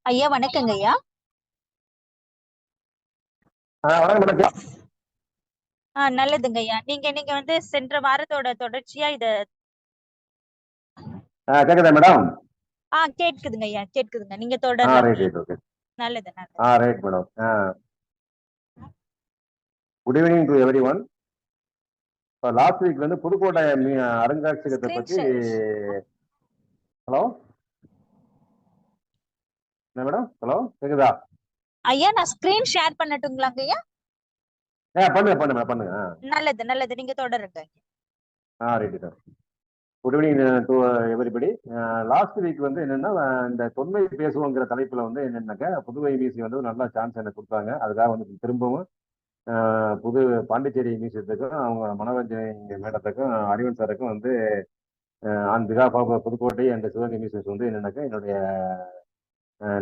ஐயா வணக்கங்க ஐயா. வணக்கம் மேடம். நல்லதுங்க ஐயா. நீங்க நீங்க வந்து சென்ற வாரத்தோட தொடர்ச்சியா இத கேக்குதா மேடம்? கேட்குதுங்க ஐயா, கேட்குதுங்க. நீங்க ரைட் தொடரலாம் ஐயா. Right okay. நல்லது, நல்லது. Right madam. Good evening to every one. இப்போ லாஸ்ட் வீக் வந்து புதுக்கோட்டை அருங்காட்சியகத்தை பத்தி. ஹலோ என்ன மேடம்? ஹலோ கேக்குதா ஐயா? நான் ஸ்கிரீன் ஷேர் பண்ணட்டுங்களாங்க ஐயா? பண்ணுங்க பண்ணுங்க பண்ணுங்க. நல்லது, நல்லது. நீங்க தொடருங்க. Right sir. Good evening to everybody. Last week வந்து என்னன்னா, இந்த தொன்மை பேசுவோங்கிற தலைப்புல வந்து என்னன்னாக்கா புதுவை மியூசியம் வந்து நல்ல சான்ஸ் எனக்கு கொடுத்தாங்க. அதுக்காக வந்து திரும்பவும் புது பாண்டிச்சேரி மியூசியத்துக்கும் அவங்க மனோரஞ்சன் மேடத்துக்கும் அறிவன் சாருக்கும் வந்து ஆன் பிகாஃப் of Pudukkottai and Sivaganga museums வந்து என்னன்னாக்கா என்னுடைய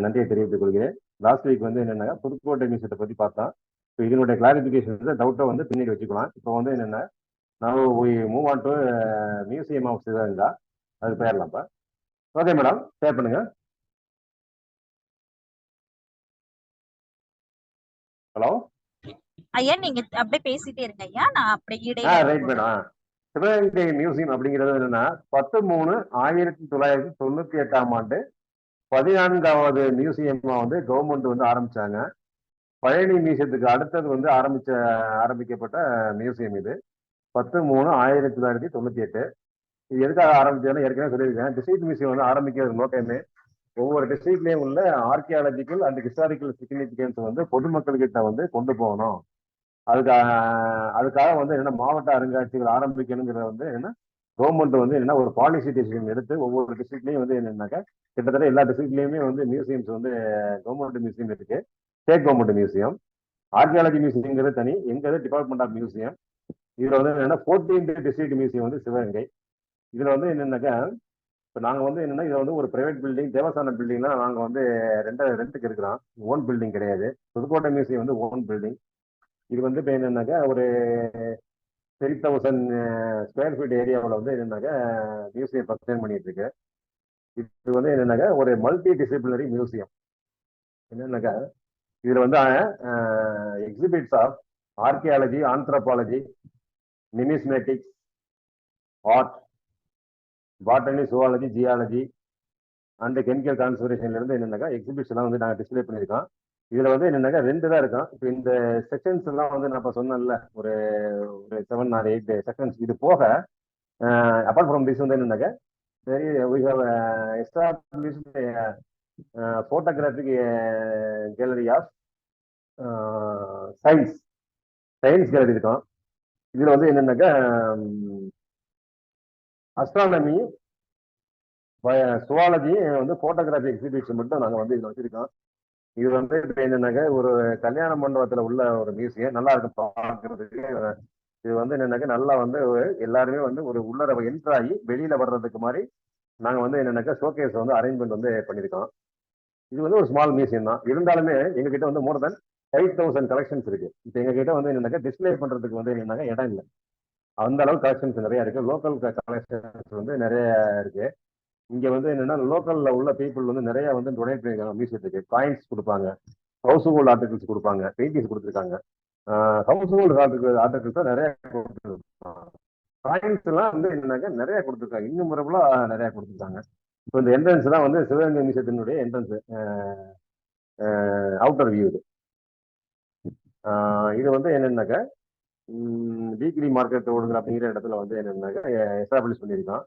நன்றியை தெரிவித்துக் கொள்கிறேன். லாஸ்ட் வீக் வந்து என்னன்னா புதுக்கோட்டை மியூசியத்தை பத்தி பார்த்தோம். இப்போ இதனுடைய கிளாரிபிகேஷன் டவுட்டை வந்து பின்னாடி வச்சுக்கலாம். இப்போ வந்து என்னன்னா நான் move on to museum of Sivaganga, அது பேரலாம்ப்பா. ஓகே மேடம், ஷேர் பண்ணுங்க. ஹலோ ஐயா, நீங்க அப்படியே பேசிட்டே இருங்க ஐயா. நான் அப்படியே இடையில ரைட் மேடம். சிவகங்கை மியூசியம் அப்படிங்கிறது என்னன்னா 10/3/1998 ஆண்டு 14வது மியூசியமா வந்து கவர்மெண்ட் வந்து ஆரம்பிச்சாங்க. பழனி மியூசியத்துக்கு அடுத்தது வந்து ஆரம்பிக்கப்பட்ட மியூசியம் இது. 10/3/1998. இது எதுக்காக ஆரம்பிச்சதுன்னு ஏற்கனவே சொல்லியிருக்கேன். டிஸ்ட்ரிக்ட் மியூசியம் வந்து ஆரம்பிக்கிறது நோக்கமே ஒவ்வொரு டிஸ்ட்ரிக்ட்லயும் உள்ள ஆர்கியாலஜிக்கல் அண்ட் ஹிஸ்டாரிக்கல் சிக்னிபிகன்ஸ் வந்து பொதுமக்கள் கிட்ட வந்து கொண்டு போகணும். அதுக்காக வந்து என்ன மாவட்ட அருங்காட்சிகள் ஆரம்பிக்கணுங்கிறத வந்து என்ன கவர்மெண்ட் வந்து என்ன ஒரு பாலிசி டெசிஷன் எடுத்து ஒவ்வொரு டிஸ்ட்ரிக்ட்லயும் வந்து என்னன்னாக்கா கிட்டத்தட்ட எல்லா டிஸ்ட்ரிக்ட்லயுமே வந்து மியூசியம்ஸ் வந்து கவர்மெண்ட் மியூசியம் இருக்கு. ஸ்டேட் கவர்மெண்ட் மியூசியம், ஆர்கியாலஜி மியூசியம்ங்கிறது தனி, எங்கிறது டிபார்ட்மெண்ட் ஆஃப் மியூசியம். இதுல வந்து என்னன்னா 14th டிஸ்ட்ரிக்ட் மியூசியம் வந்து சிவகங்கை. இதுல வந்து என்னன்னாக்கா இப்போ நாங்கள் வந்து என்னன்னா இதை வந்து ஒரு பிரைவேட் பில்டிங், தேவஸ்தான பில்டிங்லாம் நாங்கள் வந்து ரெண்டுக்கு இருக்கிறோம். ஓன் பில்டிங் கிடையாது. புதுக்கோட்டை மியூசியம் வந்து ஓன் பில்டிங். இது வந்து இப்போ என்னன்னாக்கா ஒரு 3000 ஸ்கொயர் ஃபீட் ஏரியாவில் வந்து என்னன்னாக்கா மியூசியம் சஸ்டைன் பண்ணிட்டு இருக்கு. இது வந்து என்னன்னாக்கா ஒரு மல்டி டிசிப்ளினரி மியூசியம். என்னன்னாக்கா இதுல வந்து exhibits of archaeology, anthropology, numismatics, art, botany, zoology, geology and chemical கான்சர்வேஷன்ல இருந்து என்னன்னாக்கா எக்ஸிபிட்ஸ் எல்லாம் வந்து நாங்கள் டிஸ்பிளே பண்ணியிருக்கோம். இதுல வந்து என்னன்னாக்கா 2 தான் இருக்கும். இப்போ இந்த செக்ஷன்ஸ் எல்லாம் வந்து நான் இப்போ சொன்னேன்ல ஒரு 7 or 8 செக்ஷன்ஸ். இது போக அப்பார்ட் ஃப்ரம் திஸ் வந்து என்னன்னாக்கா சரி we have established photographic gallery of science gallery இருக்கும். இதுல வந்து என்னன்னாக்கா அஸ்ட்ரானமி, சுவாலஜி வந்து போட்டோகிராஃபி எக்ஸிபிஷன் மட்டும் நாங்கள் வந்து இதில் வச்சிருக்கோம். இது வந்து இப்போ என்னன்னாக்கா ஒரு கல்யாண மண்டபத்தில் உள்ள ஒரு மியூசியம், நல்லா இருக்கும் பார்க்கறதுக்கு. இது வந்து என்னன்னாக்கா நல்லா வந்து எல்லாருமே வந்து ஒரு உள்ளர என்ட்ராகி வெளியில வர்றதுக்கு மாதிரி நாங்கள் வந்து என்னன்னாக்கா ஷோகேஸ் வந்து அரேஞ்ச்மெண்ட் வந்து பண்ணியிருக்கோம். இது வந்து ஒரு ஸ்மால் மியூசியம் தான். இருந்தாலுமே எங்ககிட்ட வந்து மோர் தென் 5000 கலெக்ஷன்ஸ் இருக்கு. இப்போ எங்ககிட்ட வந்து என்னன்னாக்கா டிஸ்பிளே பண்றதுக்கு வந்து என்னன்னாக்கா இடம் இல்லை. அந்த அளவுக்கு கலெக்ஷன்ஸ் நிறைய இருக்கு. லோக்கல் கலெக்ஷன்ஸ் வந்து நிறைய இருக்கு. இங்க வந்து என்னன்னா லோக்கல்ல உள்ள பீப்புள் வந்து நிறைய வந்து டொனேட் பண்ணிருக்காங்க மியூசியத்துக்கு. காயின்ஸ் கொடுப்பாங்க, ஹவுஸ் ஹோல்ட் ஆர்டிகல்ஸ் கொடுப்பாங்க, பெயிண்டிங்ஸ் கொடுத்துருக்காங்க. ஹவுஸ் ஹோல்ட் ஆர்டிகல்ஸ் தான் நிறைய கொடுத்துருக்காங்க. காயின்ஸ் எல்லாம் வந்து என்னன்னாக்கா நிறைய கொடுத்துருக்காங்க, இன்னும் முறைப்புல நிறைய கொடுத்துருக்காங்க. இப்போ இந்த என்ட்ரன்ஸ் தான் வந்து சிவகங்கை மியூசியத்தினுடைய என்ட்ரன்ஸ், அவுட்டர் வியூ. இது வந்து என்னன்னாக்கா வீக்லி மார்க்கெட் ஓடுங்கிற அப்படிங்கிற இடத்துல வந்து என்னன்னாக்கா எஸ்டாப்ளிஷ் பண்ணியிருக்கோம்.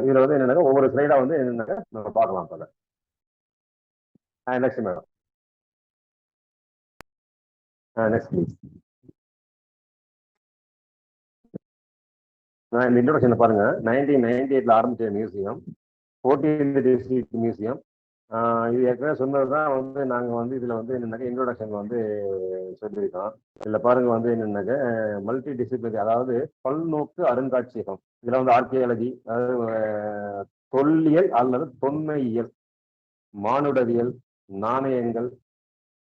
இதுல வந்து என்னன்னாக்கா ஒவ்வொரு ஸ்லைடா வந்து என்னன்னாக்கா நம்ம பார்க்கலாம். போல நெக்ஸ்ட் மேடம், நெக்ஸ்ட் ப்ளீஸ். இந்த இன்ட்ரோடக்ஷன் பாருங்க. 1998 ஆரம்பிச்ச மியூசியம், 14th டிஸ்ட்ரிக்ட் மியூசியம். இது ஏற்கனவே சொன்னதுதான் வந்து நாங்கள் வந்து இதில் வந்து என்னன்னாக்கா இன்ட்ரோடக்ஷன் வந்து சொல்லியிருக்கோம். இதில் பாருங்க வந்து என்னன்னாக்கா மல்டி டிசிப்ளினரி, அதாவது பல்நோக்கு அருங்காட்சியகம். இதில் வந்து ஆர்கியாலஜி, அதாவது தொல்லியல் அல்லது தொன்மையியல், மானுடவியல், நாணயங்கள்,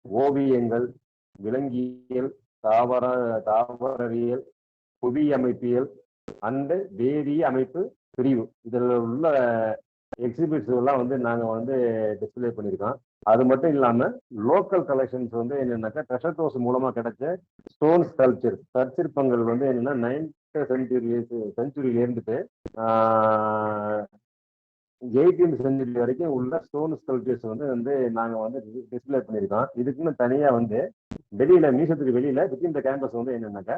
ஓவியங்கள், விலங்கியல், தாவரவியல், புவி அமைப்பியல் அண்டு வேதிய அமைப்பு பிரிவு. இதில் உள்ள எக்ஸிபிட்ஸ் எல்லாம் வந்து நாங்க வந்து டிஸ்பிளே பண்ணியிருக்கோம். அது மட்டும் இல்லாம லோக்கல் கலெக்ஷன்ஸ் வந்து என்னன்னாக்கா ட்ரெஷர் ட்ரோஸ் மூலமா கிடைச்ச ஸ்டோன் ஸ்கல்ப்சர் கற்சிற்பங்கள் வந்து என்னன்னா 9th செஞ்சுரியில இருந்துட்டு 18th செஞ்சுரி வரைக்கும் உள்ள ஸ்டோன் ஸ்கல்ப்சர்ஸ் வந்து நாங்க வந்து டிஸ்பிளே பண்ணியிருக்கோம். இதுக்குன்னு தனியா வந்து வெளியில மியூசியத்துக்கு வெளியில வித்தின் த கேம்பஸ் வந்து என்னன்னாக்கா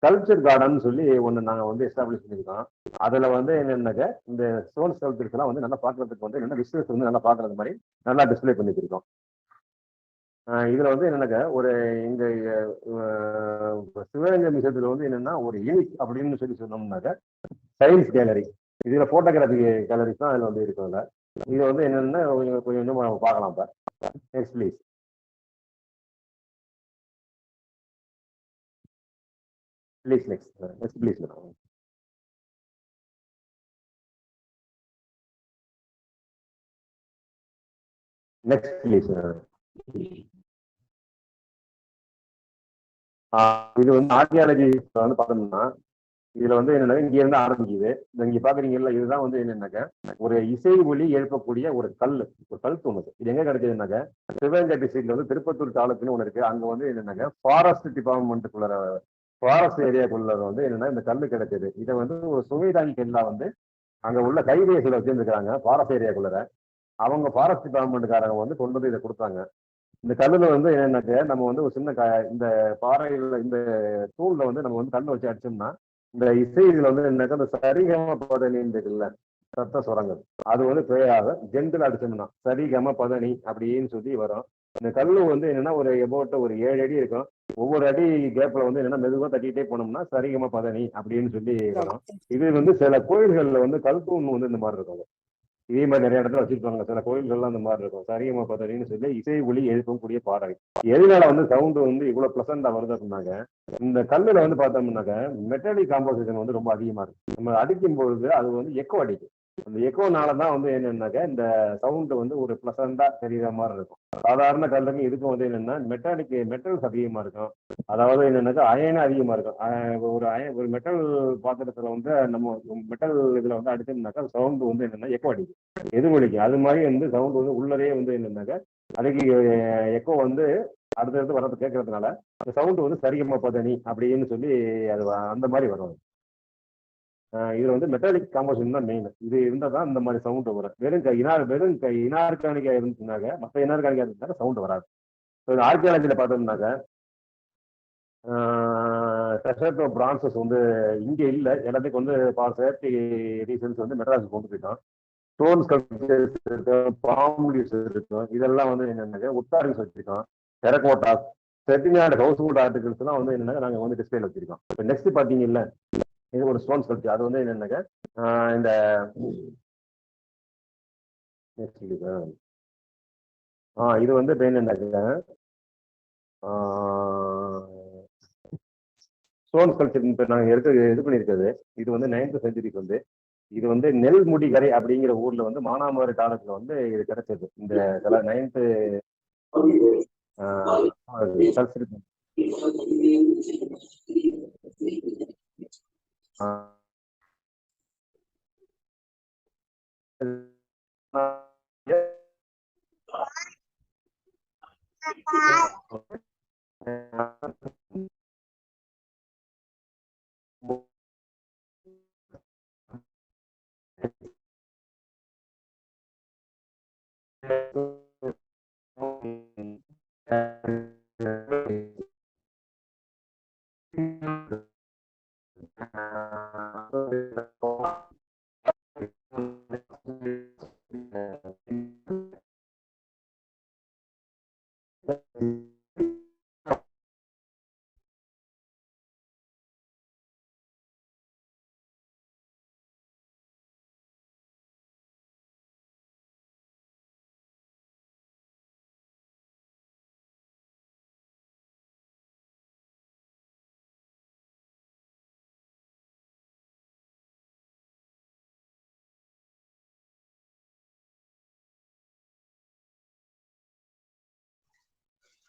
கல்ச்சர் கார்டன் சொல்லி ஒன்று நாங்கள் வந்து எஸ்டாப்ளிஷ் பண்ணியிருக்கோம். அதில் வந்து என்னென்னாக்கா இந்த ஸ்டோன் ஸ்கல்ப்சர்ஸ் எல்லாம் வந்து நல்லா பார்க்கறதுக்கு வந்து என்னென்ன விசிட்டர்ஸ் வந்து நல்லா பார்க்கறது மாதிரி நல்லா டிஸ்பிளே பண்ணியிருக்கோம். இதுல வந்து என்னன்னாக்கா ஒரு எங்க சிவகங்கை மியூசியத்துல வந்து என்னன்னா ஒரு யூனிக் அப்படின்னு சொல்லி சொன்னோம்னாக்கா சயின்ஸ் கேலரி. இதுல போட்டோகிராஃபி கேலரிஸ் தான் அதுல வந்து இருக்கும்ல. இது வந்து என்னன்னா கொஞ்சம் கொஞ்சம் பார்க்கலாம். இப்ப next please. Please next please. Next please. இது வந்து ஆர்கியாலஜி வந்து பார்த்தோம்னா இதுல வந்து என்னன்னா இங்க இருந்து ஆரம்பிக்குது. இங்க பாக்குறீங்கல்ல, இதுதான் வந்து என்னன்னாக்கா ஒரு இசை ஒலி எழுப்பக்கூடிய ஒரு கல் தோணுது. இது எங்க கிடைச்சதுனாக்கா சிவகங்கை டிஸ்ட்ரிக்ட்ல வந்து திருப்பத்தூர் தாலுக்குன்னு ஒண்ணு இருக்கு. அங்க வந்து என்னன்னாக்கா ஃபாரஸ்ட் டிபார்ட்மெண்ட்டுக்குள்ள ஃபாரஸ்ட் ஏரியாக்குள்ள வந்து என்னன்னா இந்த கல் கிடைச்சது. இதை வந்து ஒரு சுமைதாங்கி கல்லா வந்து அங்க உள்ள கைவேசியில வச்சிருந்துருக்காங்க ஃபாரஸ்ட் ஏரியாக்குள்ள. அவங்க ஃபாரஸ்ட் டிபார்ட்மெண்ட்டுக்காரங்க வந்து கொண்டு வந்து இதை கொடுத்தாங்க. இந்த கல்லுல வந்து என்னன்னாக்க நம்ம வந்து ஒரு சின்ன இந்த பாறையில இந்த தூள்ல வந்து நம்ம வந்து கல்லு வச்சு அடிச்சோம்னா இந்த இசை இதுல வந்து என்னன்னாக்கா இந்த சரிகம பதனி இருக்குல்ல சத்த சுரங்கள் அது வந்து பேயாக ஜென்டில் அடிச்சோம்னா சரிகம பதனி அப்படின்னு சொல்லி வரும். இந்த கல்லு வந்து என்னன்னா ஒரு எபோட்ட ஒரு 7 அடி இருக்கும். ஒவ்வொரு அடி கேப்ல வந்து என்னன்னா மெதுவா தட்டிக்கிட்டே போனோம்னா சரிகம பதனி அப்படின்னு சொல்லி வரும். இது வந்து சில கோயில்கள்ல வந்து கல்தூண் வந்து இந்த மாதிரி இருக்கும். இதே மாதிரி நிறைய இடத்துல வச்சிருப்பாங்க. சில கோயில்கள்லாம் அந்த மாதிரி இருக்கும். சரிகம பதனின்னு சொல்லி இசை ஒலி எழுப்பக்கூடிய பாடல். எதனால வந்து சவுண்ட் வந்து இவ்வளவு பிளசண்டா வருது அப்படின்னாக்க இந்த கல்லுல வந்து பார்த்தோம்னாக்க மெட்டாலிக் காம்போசிஷன் வந்து ரொம்ப அதிகமா இருக்கு. நம்ம அடிக்கும் பொழுது அது வந்து எக்கோ அடிக்கும். அந்த எக்கோனாலதான் வந்து என்னன்னாக்க இந்த சவுண்ட் வந்து ஒரு பிளசண்டா தெரியுற மாதிரி இருக்கும். சாதாரண கல்லுக்கு இதுக்கும் வந்து என்னன்னா மெட்டல்ஸ் அதிகமா இருக்கும். அதாவது என்னன்னாக்கா அயன் அதிகமா இருக்கும். ஒரு மெட்டல் பாத்திரத்துல வந்து நம்ம மெட்டல் இதுல வந்து அடிச்சோம்னாக்கா சவுண்ட் வந்து என்னன்னா எக்கோ அடிக்கும், எதிரொலிக்கும். அது மாதிரி வந்து சவுண்ட் வந்து உள்ளரே வந்து என்னன்னாக்கா அதுக்கு எக்கோ வந்து அடுத்தடுத்து வரது கேட்கறதுனால அந்த சவுண்ட் வந்து சரிகம பதனி அப்படின்னு சொல்லி அது அந்த மாதிரி வரும். இதுல வந்து மெட்டாலிக் காம்போசிஷன் தான் மெயின். இது இருந்தால் தான் இந்த மாதிரி சவுண்ட் வரும். வெறும் இனார்கானிக்கா இருந்துச்சுனாக்க மற்ற இனார்கானிக்கா இருந்துச்சுனாக்க சவுண்ட் வராது. ஆர்கியாலஜியில பார்த்தோம்னாக்க பிரான்சஸ் வந்து இங்க இல்ல, எல்லாத்துக்கும் வந்து சேஃப்டி ரீசன்ஸ் வந்து மெட்ராஸுக்கு கொண்டு போயிட்டோம். ஸ்டோன் ஸ்கல்ப்சர்ஸ் இருக்கும், பாம்லீஸ் இருக்கும். இதெல்லாம் வந்து என்னன்னாக்க உத்தாரிஸ் வச்சிருக்கோம். டெரகோட்டா செட்டிநாடு ஹவுஸ்ஹோல்ட் ஆர்டிகல்ஸ் எல்லாம் வந்து என்னன்னா நாங்க வந்து டிஸ்பிளேல வச்சிருக்கோம். இப்போ நெக்ஸ்ட் பாத்தீங்கல்ல, இது ஒரு ஸ்டோன் ஸ்கல்ப்சர். அது வந்து என்னன்னாக்க இந்த இது வந்து இப்போ என்னன்னாக்க ஸ்டோன் ஸ்கல்ப்சர் இப்போ நாங்கள் இது பண்ணியிருக்கிறது. இது வந்து 9th செஞ்சுரிக்கு வந்து இது வந்து நெல்முடிகரை அப்படிங்கிற ஊர்ல வந்து மானாமதுரை காலத்துல வந்து இது கிடைச்சது. இந்த 9th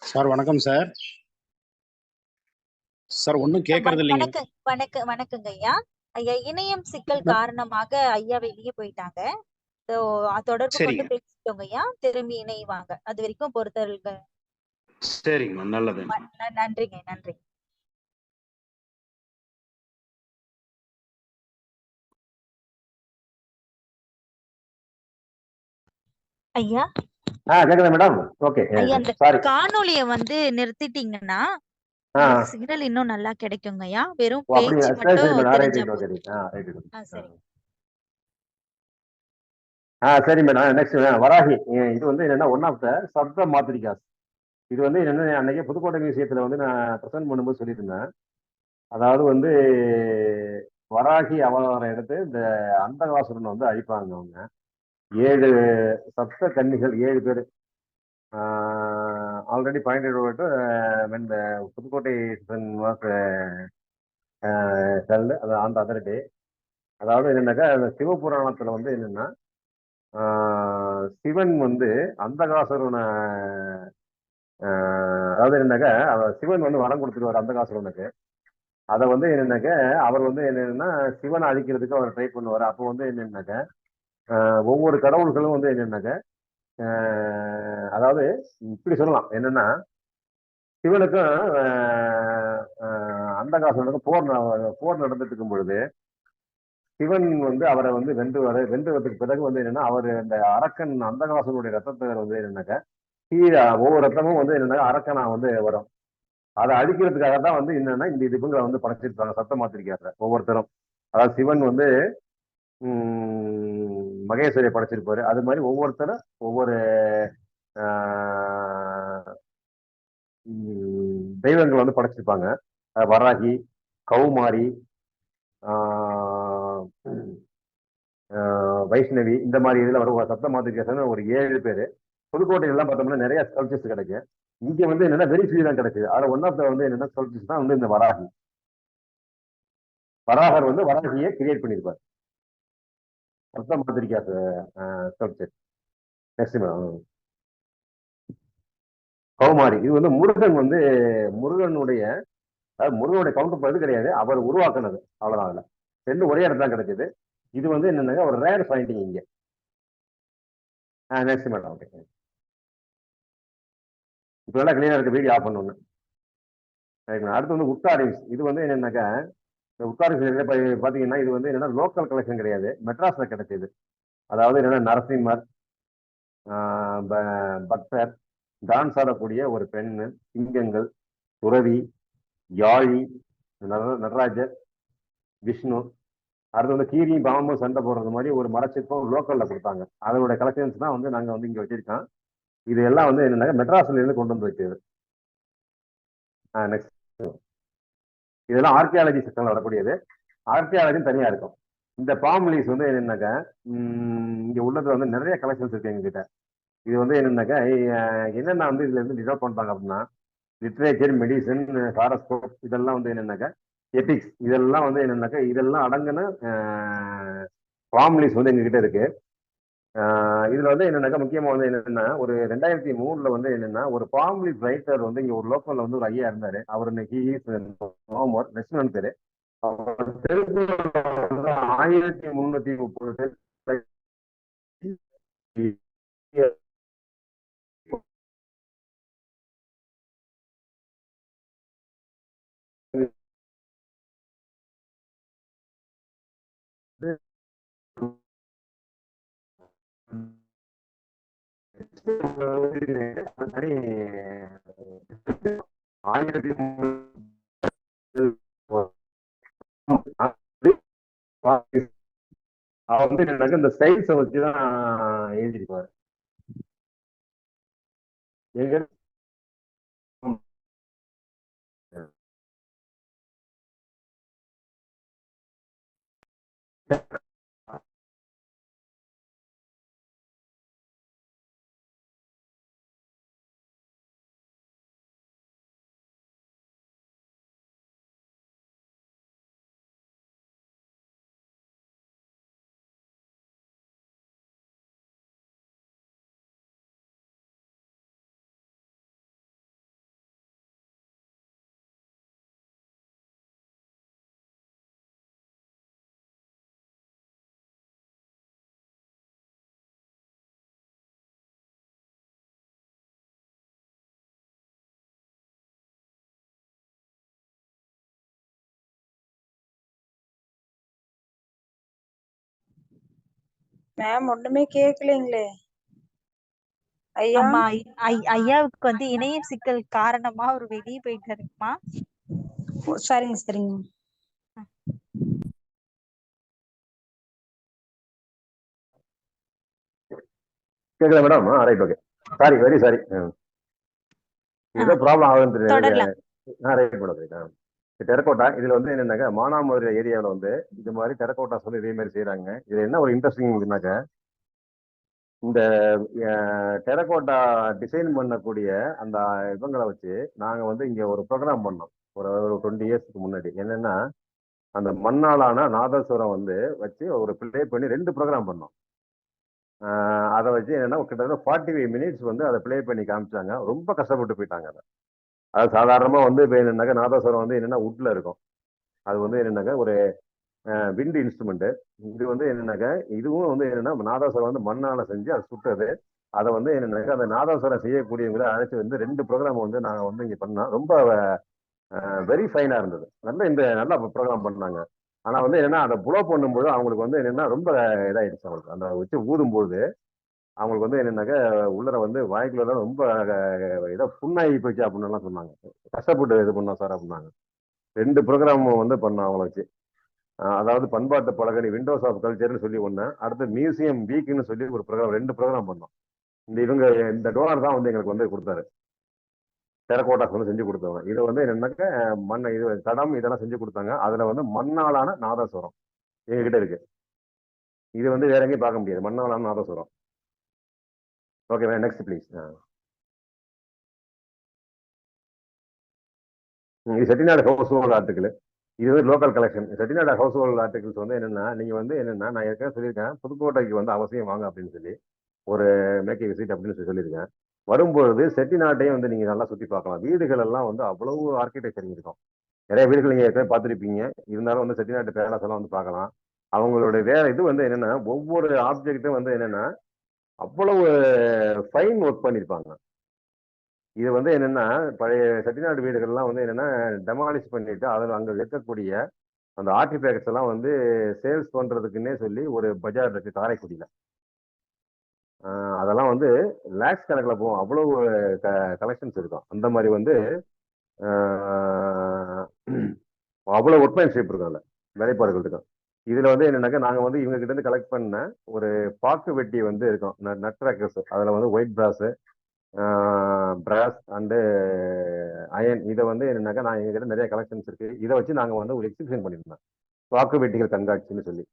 சார் வணக்கம் சார். சார் ஒன்றும் கேட்கறது இல்லைங்க. வணக்கங்க ஐயா. ஐயா இணையம் சிக்கல் காரணமாக ஐயா வெளியே போயிட்டாங்க. ஸோ தொடர்பு கொண்டு சரிங்க பேசிட்டோங்க ஐயா. திரும்பி இணைவாங்க. அது வரைக்கும் பொறுத்தருள்க. சரிங்கம்மா நல்லதுங்க. நன்றிங்க நன்றி. ஐயா கேக்குதா மேடம்? ஓகே. ஐயா அந்த சாரி. காணொளிய வந்து நிறுத்திட்டீங்கன்னா உங்களுக்கு சிக்னல் இன்னும் நல்லா கிடைக்குங்க ஐயா. வெறும் ஓ அப்படியா? பேச்சு சரி சரி மட்டும் மேடம். ரைட் தெரிஞ்சா ரைட். ஓகே போதும். ரைட். சரி. சரி மேடம். நெக்ஸ்ட் வராகி. இது வந்து என்னன்னா ஒன் ஆஃப் த சப்த மாத்திரிகாஸ். இது வந்து என்னன்னா அன்னைக்கு புதுக்கோட்டை மியூசியத்துல வந்து நான் ப்ரெசென்ட் பண்ணும்போது சொல்லியிருந்தேன். அதாவது வந்து வராகி அவதாரம் எடுத்து இந்த அந்தகாசுரனை வந்து அழிப்பாங்க அவங்க. 7 சப்த கன்னிகள் 7 பேர் already pointed out when the Pudukkottai was celled அது ஆன் த அதர் டே. அதாவது என்னன்னாக்கா அந்த சிவபுராணத்துல வந்து என்னன்னா சிவன் வந்து அந்தகாசுரனை அதாவது என்னன்னாக்கா சிவன் வந்து வரம் கொடுத்துருவார் அந்தகாசுரனுக்கு. அதை வந்து என்னன்னாக்க அவர் வந்து என்னன்னா சிவனை அழிக்கிறதுக்கு அவர் ட்ரை பண்ணுவார். அப்போ வந்து என்னன்னாக்க ஒவ்வொரு கடவுள்களும் வந்து என்னன்னாக்க அதாவது இப்படி சொல்லலாம் என்னன்னா சிவனுக்கும் அந்தகாசுரனுக்கும் போர் நடந்துட்டு இருக்கும் பொழுது சிவன் வந்து அவரை வந்து வென்றுவதற்கு பிறகு வந்து என்னன்னா அவர் அந்த அரக்கன் அந்தகாசுரனுடைய ரத்தத்தை வந்து என்னன்னாக்க ஒவ்வொரு ரத்தமும் வந்து என்னன்னா அரக்கனா வந்து வரும். அதை அழிக்கிறதுக்காக தான் வந்து என்னன்னா இந்த இவங்களை வந்து படைச்சிருப்பாங்க சத்த மாத்திரிக்காத ஒவ்வொருத்தரும். அதாவது சிவன் வந்து மகேஸ்வரியை படைச்சிருப்பாரு. அது மாதிரி ஒவ்வொருத்தரும் ஒவ்வொரு தெய்வங்களை வந்து படைச்சிருப்பாங்க. வராகி, கௌமாரி, வைஷ்ணவி, இந்த மாதிரி இதுல வரும் சப்த மாத்திரிகேசன் ஒரு 7 பேரு. புதுக்கோட்டையில எல்லாம் பார்த்தோம்னா நிறைய ஸ்கல்ப்சர்ஸ் கிடைக்கும். இங்க வந்து என்னன்னா வெரி ஃபியூ தான் கிடைக்குது. அதுல ஒன் ஆஃப் த வந்து என்னன்னா ஸ்கல்ப்சர்ஸ் தான் வந்து இந்த வராகி. வராகர் வந்து வராகியை கிரியேட் பண்ணியிருப்பார். சப்த மாத்திரிகாஸ் ஸ்கல்ப்சர். Next madam Kaumari. இது வந்து முருகனுடைய கவுண்டர் பண்ணது கிடையாது. அவர் உருவாக்குனது அவ்வளவுதான். அதுல ரெண்டு ஒரே இடத்துல கிடைச்சது. இது வந்து என்னன்னா ஒரு ரேர் ஃபைண்டிங் இங்க. Next madam. ஓகே. இப்போ எல்லாம் கிளியரா இருக்கு. வீடியோ ஆஃப் பண்ணணும். அடுத்து வந்து உட்காரிங்ஸ். இது வந்து என்னன்னாக்கா இந்த உட்காரிங்ஸ் பாத்தீங்கன்னா இது வந்து என்னன்னா லோக்கல் கலெக்ஷன் கிடையாது. மெட்ராஸ்ல கிடைச்சது. அதாவது என்னன்னா நரசிம்மர், பக்தர், டான்ஸ் ஆடக்கூடிய ஒரு பெண்ணு, சிங்கங்கள், துறவி, யாழி, நடராஜர், விஷ்ணு, அடுத்து வந்து கீரியும் பாம்பும் சண்டை போடுறது மாதிரி ஒரு மரச்சிற்பம் லோக்கல்ல கொடுத்தாங்க. அதோட கலெக்ஷன்ஸ் தான் வந்து நாங்க வந்து இங்க வச்சிருக்கோம். இது எல்லாம் வந்து என்னன்னா மெட்ராஸ்ல இருந்து கொண்டு வந்து வச்சது. நெக்ஸ்ட் இதெல்லாம் ஆர்கியாலஜி செக்ஷன்ல வரக்கூடியது. ஆர்கியாலஜின்னு தனியா இருக்கும். இந்த பாம்லீஸ் வந்து என்னன்னாக்கா இங்க உள்ளது வந்து நிறைய கலெக்ஷன்ஸ் இருக்கு எங்ககிட்ட. இது வந்து என்னன்னாக்கா என்னென்ன வந்து இதுல இருந்து டிசைட் பண்றாங்க அப்படின்னா லிட்ரேச்சர், மெடிசன், ஹாரஸ்கோப், இதெல்லாம் வந்து என்னன்னாக்கா எத்திக்ஸ், இதெல்லாம் வந்து என்னன்னாக்கா இதெல்லாம் அடங்கின ஃபார்ம்லிஸ் வந்து எங்ககிட்ட இருக்கு. இதுல வந்து என்னன்னாக்கா முக்கியமா வந்து என்னன்னா ஒரு 2003 வந்து என்னன்னா ஒரு ஃபார்ம்லிஸ் ரைட்டர் வந்து இங்க ஒரு லோக்கல்ல வந்து ஒரு ஐயா இருந்தாரு. அவர் இன்னைக்கு லட்சுமணன் பேரு. 1330 வந்து என்னன்னாக்க இந்த ஸ்டைல்ஸை வச்சுதான் எழுதிருப்பாரு. எங்க மேம் ஒண்ணுமே கேட்கலீங்களே ஐயா. அம்மா ஐயாவுக்கு வந்து இணைய சிக்கல் காரணமா அவர் வெளியே போயிட்டாருங்கம்மா. சரிங்க சரிங்க. கேக்குதா madam? Right, okay. Sorry, very sorry. ஏதோ ப்ராப்ளம் ஆகுதுன்னு தெரியாது. தொடரலாம். Right madam, right. டெரக்கோட்டா இதுல வந்து என்னன்னாக்கா மானாமதுரை ஏரியாவில் வந்து இது மாதிரி டெரக்கோட்டா சொல்லி இதே மாதிரி செய்யறாங்க. இது என்ன ஒரு இன்ட்ரெஸ்டிங்னாக்க இந்த டெரக்கோட்டா டிசைன் பண்ணக்கூடிய அந்த இவங்களை வச்சு நாங்க வந்து இங்க ஒரு ப்ரோக்ராம் பண்ணோம் ஒரு 20 இயர்ஸ்க்கு முன்னாடி. என்னன்னா அந்த மண்ணாலான நாதஸ்வரம் வந்து வச்சு ஒரு ப்ளே பண்ணி 2 ப்ரோக்ராம் பண்ணோம். அதை வச்சு என்னன்னா கிட்டத்தட்ட 45 மினிட்ஸ் வந்து அதை ப்ளே பண்ணி காமிச்சாங்க. ரொம்ப கஷ்டப்பட்டு போயிட்டாங்க. அது சாதாரணமா வந்து இப்போ என்னன்னாக்கா நாதஸ்வரம் வந்து என்னன்னா உட்ல இருக்கும். அது வந்து என்னன்னாக்கா ஒரு விண்ட் இன்ஸ்ட்ருமெண்ட். இது வந்து என்னன்னாக்கா இதுவும் வந்து என்னன்னா நாதஸ்வரம் வந்து மண்ணால செஞ்சு அதை சுட்டது. அதை வந்து என்னன்னாக்கா அந்த நாதஸ்வரம் செய்யக்கூடியவங்களை அழைச்சி வந்து 2 ப்ரோக்ராம் வந்து நாங்கள் வந்து இங்கே பண்ணோம். ரொம்ப வெரி ஃபைனா இருந்தது. நல்லா ப்ரோக்ராம் பண்ணாங்க. ஆனா வந்து என்னன்னா அதை புலோ பண்ணும்போது அவங்களுக்கு வந்து என்னன்னா ரொம்ப இதாயிடுச்சு. அவங்களுக்கு அந்த வச்சு ஊதும்போது அவங்களுக்கு வந்து என்னன்னாக்கா உள்ளர வந்து வாய்க்குள்ள ரொம்ப ஏதோ புண்ணாகி போச்சு அப்படின்னு எல்லாம் சொன்னாங்க. கஷ்டப்பட்டு இது பண்ணோம் சார் அப்படின்னாங்க. 2 ப்ரோக்ராம் வந்து பண்ணோம் அவங்கள வச்சு. அதாவது பண்பாட்டு பலகனி விண்டோஸ் ஆஃப் கல்ச்சர்னு சொல்லி ஒன்று, அடுத்து மியூசியம் வீக்னு சொல்லி ஒரு ப்ரோக்ராம் 2 ப்ரோக்ராம் பண்ணோம். இந்த டோனர் தான் வந்து எங்களுக்கு வந்து கொடுத்தாரு. டெரக்கோட்டாஸ் வந்து செஞ்சு கொடுத்தாங்க. இது வந்து என்னன்னாக்க மண் இது தடம் இதெல்லாம் செஞ்சு கொடுத்தாங்க. அதுல வந்து மண்ணாலான நாதஸ்வரம் எங்ககிட்ட இருக்கு. இது வந்து வேற எங்கேயும் பார்க்க முடியாது, மண்ணாலான நாதஸ்வரம். Okay, next please. இது செட்டிநாடு ஹவுஸ் ஹோல்ட் ஆர்டிக்கல். இது வந்து local collection. Chettinad household articles வந்து என்னன்னா நீங்க வந்து என்னன்னா நான் ஏற்கனவே சொல்லியிருக்கேன் புதுக்கோட்டைக்கு வந்து அவசியம் வாங்க அப்படின்னு சொல்லி ஒரு மேக்கி விசிட் அப்படின்னு சொல்லியிருக்கேன். வரும்பொழுது செட்டிநாட்டையும் வந்து நீங்க நல்லா சுத்தி பார்க்கலாம். வீடுகள் எல்லாம் வந்து அவ்வளவு ஆர்கிடெக்சர் இருக்கும். நிறைய வீடுகள் நீங்க ஏற்கனவே பார்த்துருப்பீங்க. இருந்தாலும் வந்து செட்டிநாட்டு பேலஸ் எல்லாம் வந்து பார்க்கலாம். அவங்களுடைய வேற இது வந்து என்னன்னா ஒவ்வொரு ஆப்ஜெக்டும் வந்து என்னன்னா அவ்வளவு ஃபைன் ஒர்க் பண்ணியிருப்பாங்க. இது வந்து என்னன்னா பழைய செட்டிநாடு வீடுகள்லாம் வந்து என்னன்னா டெமாலிஷ் பண்ணிட்டு அதில் அங்கே இருக்கக்கூடிய அந்த ஆர்டிஃபேக்ட்ஸ் எல்லாம் வந்து சேல்ஸ் பண்றதுக்குன்னே சொல்லி ஒரு பஜார் இருக்கு காரைக்குடியில. அதெல்லாம் வந்து லேக்ஸ் கணக்கில் போகும். அவ்வளவு கலெக்ஷன்ஸ் இருக்கும். அந்த மாதிரி வந்து அவ்வளவு ஒர்க்மேன்ஷிப் இருக்கும். அதில் வேலைப்பாடுகள் இருக்கும். இதுல வந்து என்னன்னாக்கா நாங்க வந்து இவங்க கிட்ட இருந்து கலெக்ட் பண்ண ஒரு பாக்கு வெட்டி வந்து இருக்கும், நட்ராக்கர்ஸ். அதுல வந்து white brass, brass and iron. இதை வந்து என்னன்னாக்கா நான் எங்ககிட்ட நிறைய கலெக்ஷன்ஸ் இருக்கு. இதை வச்சு நாங்க வந்து ஒரு எக்ஸிபிஷன் பண்ணியிருந்தோம், பாக்கு வெட்டிகள் கண்காட்சின்னு சொல்லி.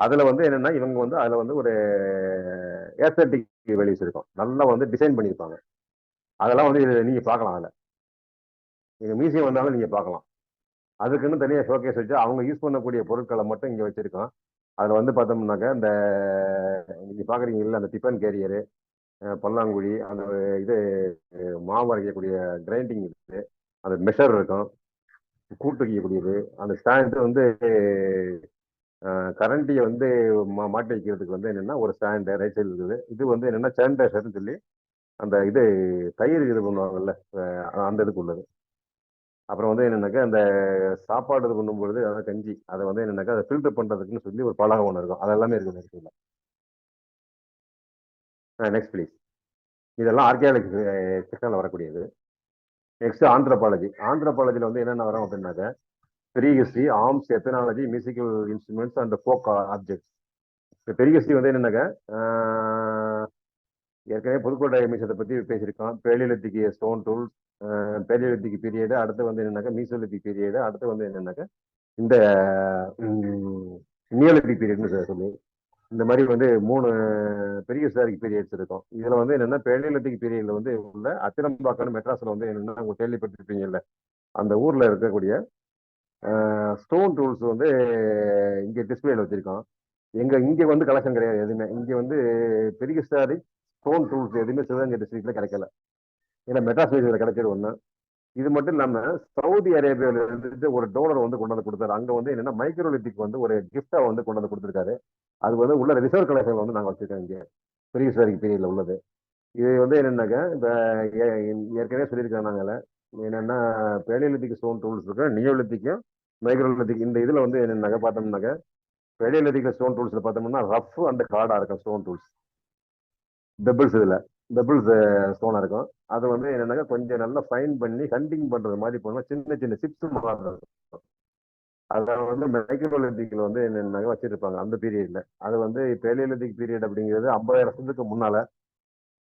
அதுல வந்து என்னன்னா இவங்க வந்து அதுல வந்து ஒரு ஏஸ்தட்டிக் வேல்யூஸ் இருக்கும், நல்லா வந்து டிசைன் பண்ணியிருப்பாங்க. அதெல்லாம் வந்து நீங்க பார்க்கலாம். அதில் நீங்க மியூசியம் வந்தாலும் நீங்க பார்க்கலாம். அதுக்குன்னு தனியாக ஷோகேஸ் வச்சு அவங்க யூஸ் பண்ணக்கூடிய பொருட்களை மட்டும் இங்கே வச்சிருக்கோம். அதில் வந்து பார்த்தோம்னாக்கா இந்த நீங்க பார்க்குறீங்க இல்லை அந்த டிஃபன் கேரியரு, பல்லாங்குழி, அந்த இது மாவு அரைக்கக்கூடிய கிரைண்டிங் இருக்குது, அந்த மெஷர் இருக்கும், கூட்டு வைக்கக்கூடியது, அந்த ஸ்டாண்டு வந்து கரண்டியை வந்து மாட்டி வைக்கிறதுக்கு வந்து என்னென்னா ஒரு ஸ்டாண்டு ரைட் சைடு இருக்குது. இது வந்து என்னென்னா சானிடைசர்னு சொல்லி அந்த இது தயிர் இது பண்ணுவாங்கல்ல அந்த இதுக்கு உள்ளது. அப்புறம் வந்து என்னன்னாக்கா அந்த சாப்பாடு இது பண்ணும்பொழுது அதாவது கஞ்சி அதை வந்து என்னன்னாக்கா அதை ஃபில்டர் பண்ணுறதுக்குன்னு சொல்லி ஒரு பலகை ஒன்று இருக்கும். அதெல்லாமே இருக்குது இருக்குல்ல. Next please. இதெல்லாம் ஆர்கியாலஜி செக்ஷனில் வரக்கூடியது. Next anthropology. ஆந்த்ரோபாலஜியில் வந்து என்னென்ன வரும் அப்படின்னாக்கா prehistory, arms, ethnology, musical instruments and folk objects. இப்போ ப்ரீ ஹிஸ்ட்ரி வந்து என்னன்னாக்கா ஏற்கனவே புதுக்கோட்டை மியூசியத்தை பற்றி பேசியிருக்கோம். Palaeolithic stone tools, palaeolithic period, அடுத்து வந்து என்னன்னாக்கா மீசோலித்திக் பீரியடு, அடுத்து வந்து என்னன்னாக்கா இந்த நியோலித்திக் பீரியட்னு சொல்லி இந்த மாதிரி வந்து 3 பெரிய ஹிஸ்டாரிக் பீரியட்ஸ் இருக்கும். இதுல வந்து என்னன்னா பேலியோலித்திக் பீரியட்ல வந்து உள்ள அத்திரம்பாக்கம் மெட்ராஸ்ல வந்து என்னன்னா அவங்க கேள்விப்பட்டிருப்பீங்கல்ல, அந்த ஊர்ல இருக்கக்கூடிய ஸ்டோன் டூல்ஸ் வந்து இங்க டிஸ்பிளேல வச்சிருக்கோம். இங்க வந்து கலெக்ஷன் கிடையாது எதுவுமே. இங்க வந்து பெரிய ஹிஸ்டாரிக் ஸ்டோன் டூல்ஸ் எதுவுமே சிவகங்கை டிஸ்ட்ரிக்ட்ல கிடைக்கல. ஏன்னா மெட்ராஸ் மியூசியத்தில் கிடைச்சது ஒண்ணு. இது மட்டும் இல்லாம சவுதி அரேபியாவில இருந்துட்டு ஒரு டோனர் வந்து கொண்டு வந்து கொடுத்தாரு. அங்க வந்து என்னன்னா மைக்ரோலித்திக் வந்து ஒரு கிஃப்டா வந்து கொண்டு வந்து கொடுத்துருக்காரு. அது வந்து உள்ள ரிசர்வ் கலெக்ஷன் வந்து நாங்கள் வச்சிருக்கோம் இங்கே பெரிய ஹிஸ்டாரிக் பீரியட்ல உள்ளது. இது வந்து என்னன்னாக்கா இப்போ ஏற்கனவே சொல்லியிருக்கோம் நாங்கள என்னன்னா பேலியோலித்திக் ஸ்டோன் டூல்ஸ் இருக்கு, நியோலித்திக்கும் மைக்ரோலித்திக். இந்த இதுல வந்து என்னன்னாக்கா பார்த்தோம்னாக்கா பெலியோலித்திக்ல ஸ்டோன் டூல்ஸ்ல பார்த்தோம்னா ரஃப் அண்ட் ஹார்டா இருக்கும் ஸ்டோன் டூல்ஸ். பெபிள்ஸ் பெபிள்ஸ் ஸ்டோனா இருக்கும். அது வந்து என்னன்னாக்கா கொஞ்சம் நல்லா ஃபைன் பண்ணி ஹண்டிங் பண்றது மாதிரி போனா சின்ன சின்ன சிப்ஸ் மாதிரி இருக்கும். அதை வந்து மைக்ரோலித்திக்ல வந்து என்னன்னாக்க வச்சிருப்பாங்க அந்த பீரியட்ல. அது வந்து பெலியோலித்திக் பீரியட் அப்படிங்கிறது 50,000 வருஷத்துக்கு முன்னால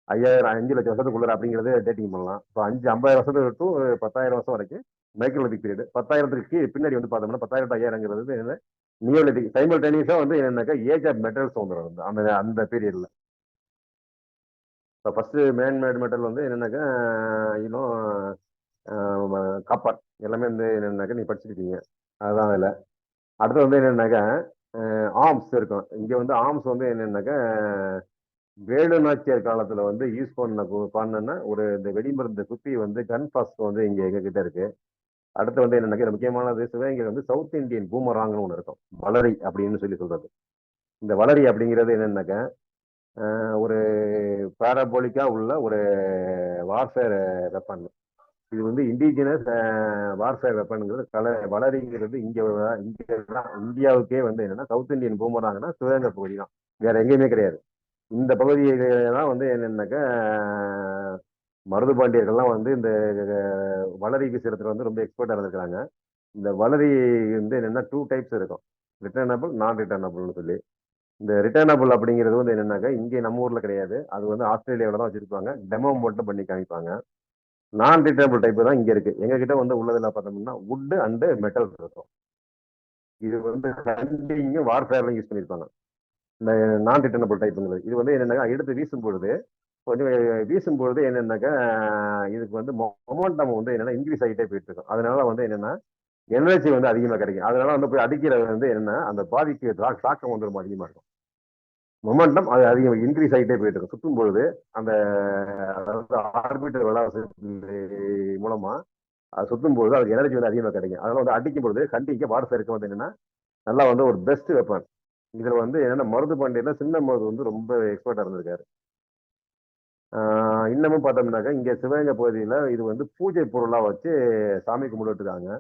5,000 5 லட்சம் வருஷத்துக்குள்ள அப்படிங்கிறது டேட்டிங் பண்ணலாம். இப்போ 50,000 வருஷத்துக்கு டு 10,000 வருஷம் வரைக்கும் மைக்ரோலித்திக் பீரியட். 10,000க்கு பின்னாடி வந்து பார்த்தோம்னா 10,000 5,000ங்கிறது நியோலித்திக். சைமல்டேனியஸா வந்து என்னன்னாக்கா ஏஜ் ஆஃப் மெட்டல்ஸ் வந்துடும் அந்த அந்த பீரியட்ல. இப்போ ஃபர்ஸ்ட் மேன்மேட் மெட்டல் வந்து என்னன்னாக்கா இன்னும் காப்பர் எல்லாமே வந்து என்னன்னாக்கா நீங்க படிச்சிருக்கீங்க. அதுதான் அதில். அடுத்து வந்து என்னன்னாக்கா ஆர்ம்ஸ் இருக்கும். இங்க வந்து ஆர்ம்ஸ் வந்து என்னன்னாக்கா வேலு நாச்சியார் காலத்துல வந்து யூஸ் பண்ண ஒரு இந்த வெடிமருந்து குப்பி வந்து கன் ஃபாஸ்க் வந்து இங்க எங்க கிட்ட இருக்கு. அடுத்து வந்து என்னன்னாக்கா முக்கியமானது சிவகங்கை வந்து சவுத் இந்தியன் பூமராங்னு ஒன்று இருக்கும். வளரி அப்படின்னு சொல்லி சொல்றது. இந்த வளரி அப்படிங்கிறது என்னன்னாக்கா ஒரு பாராபோலிக்கா உள்ள ஒரு வார்ஃபேர் வெப்பன். இது வந்து இண்டிஜினஸ் வார்ஃபேர் வெப்பனுங்கிறது வளரிங்கிறது இந்தியாவுக்கே வந்து என்னன்னா சவுத் இந்தியன் பூமராங்கன்னா சிவகங்கை பகுதி தான், வேற எங்கேயுமே கிடையாது. இந்த பகுதியில தான் வந்து என்னன்னாக்கா மருது பாண்டியர்கள்லாம் வந்து இந்த வளரி வீசுறதுல வந்து ரொம்ப எக்ஸ்பர்ட்டா இருந்திருக்காங்க. இந்த வளரி வந்து என்னன்னா 2 டைப்ஸ் இருக்கும், ரிட்டர்னபிள் நான் ரிட்டர்னபிள்னு சொல்லி. இந்த ரிட்டர்னபிள் அப்படிங்கிறது வந்து என்னன்னாக்கா இங்கே நம்ம ஊர்ல கிடையாது, அது வந்து ஆஸ்திரேலியாவில தான் வச்சிருப்பாங்க, டெமோ மட்டும் பண்ணி காமிப்பாங்க. நான் ரிட்டர்னபிள் டைப் தான் இங்க இருக்கு. எங்க கிட்ட வந்து உள்ளதுல பார்த்தோம்னா வுட் அண்ட் மெட்டல் இருக்கும். இது வந்து ஹண்டிங்கும் வார்ஃபேர்லையும் யூஸ் பண்ணியிருப்பாங்க. இந்த நான் ரிட்டர்னபிள் டைப்புங்கிறது இது வந்து என்னன்னாக்கா எடுத்து வீசும் பொழுது கொஞ்சம் வீசும்பொழுது என்னன்னாக்கா இதுக்கு வந்து மொமெண்டம் வந்து என்னன்னா இன்க்ரீஸ் ஆகிட்டே போயிட்டு இருக்கும். அதனால வந்து என்னன்னா எனர்ஜி வந்து அதிகமாக கிடைக்கும். அதனால வந்து போய் அடிக்கிறது வந்து என்னன்னா அந்த பாதிக்கு தாக்கம் வந்து ரொம்ப அதிகமாக இருக்கும். மொமெண்டம் அது அதிகம் இன்க்ரீஸ் ஆகிட்டே போயிட்டு இருக்கும். சுற்றும் பொழுது அந்த அதாவது ஆர்பிட்டல் வெலாசிட்டி மூலமா அது சுற்றும் பொழுது அதுக்கு எனர்ஜி வந்து அதிகமாக கிடைக்கும். அதனால வந்து அடிக்கும் பொழுது கண்டிக்க வார்ஃபேருக்கு வந்து என்னன்னா நல்லா வந்து ஒரு பெஸ்ட் வெப்பன். இதுல வந்து என்னன்னா மருது பாண்டியர்ல சின்ன மருது வந்து ரொம்ப எக்ஸ்பர்ட்டா இருந்திருக்காரு. இன்னமும் பார்த்தோம்னாக்கா இங்க சிவகங்கை பகுதியில இது வந்து பூஜை பொருளா வச்சு சாமி கும்பிட்டு இருக்காங்க.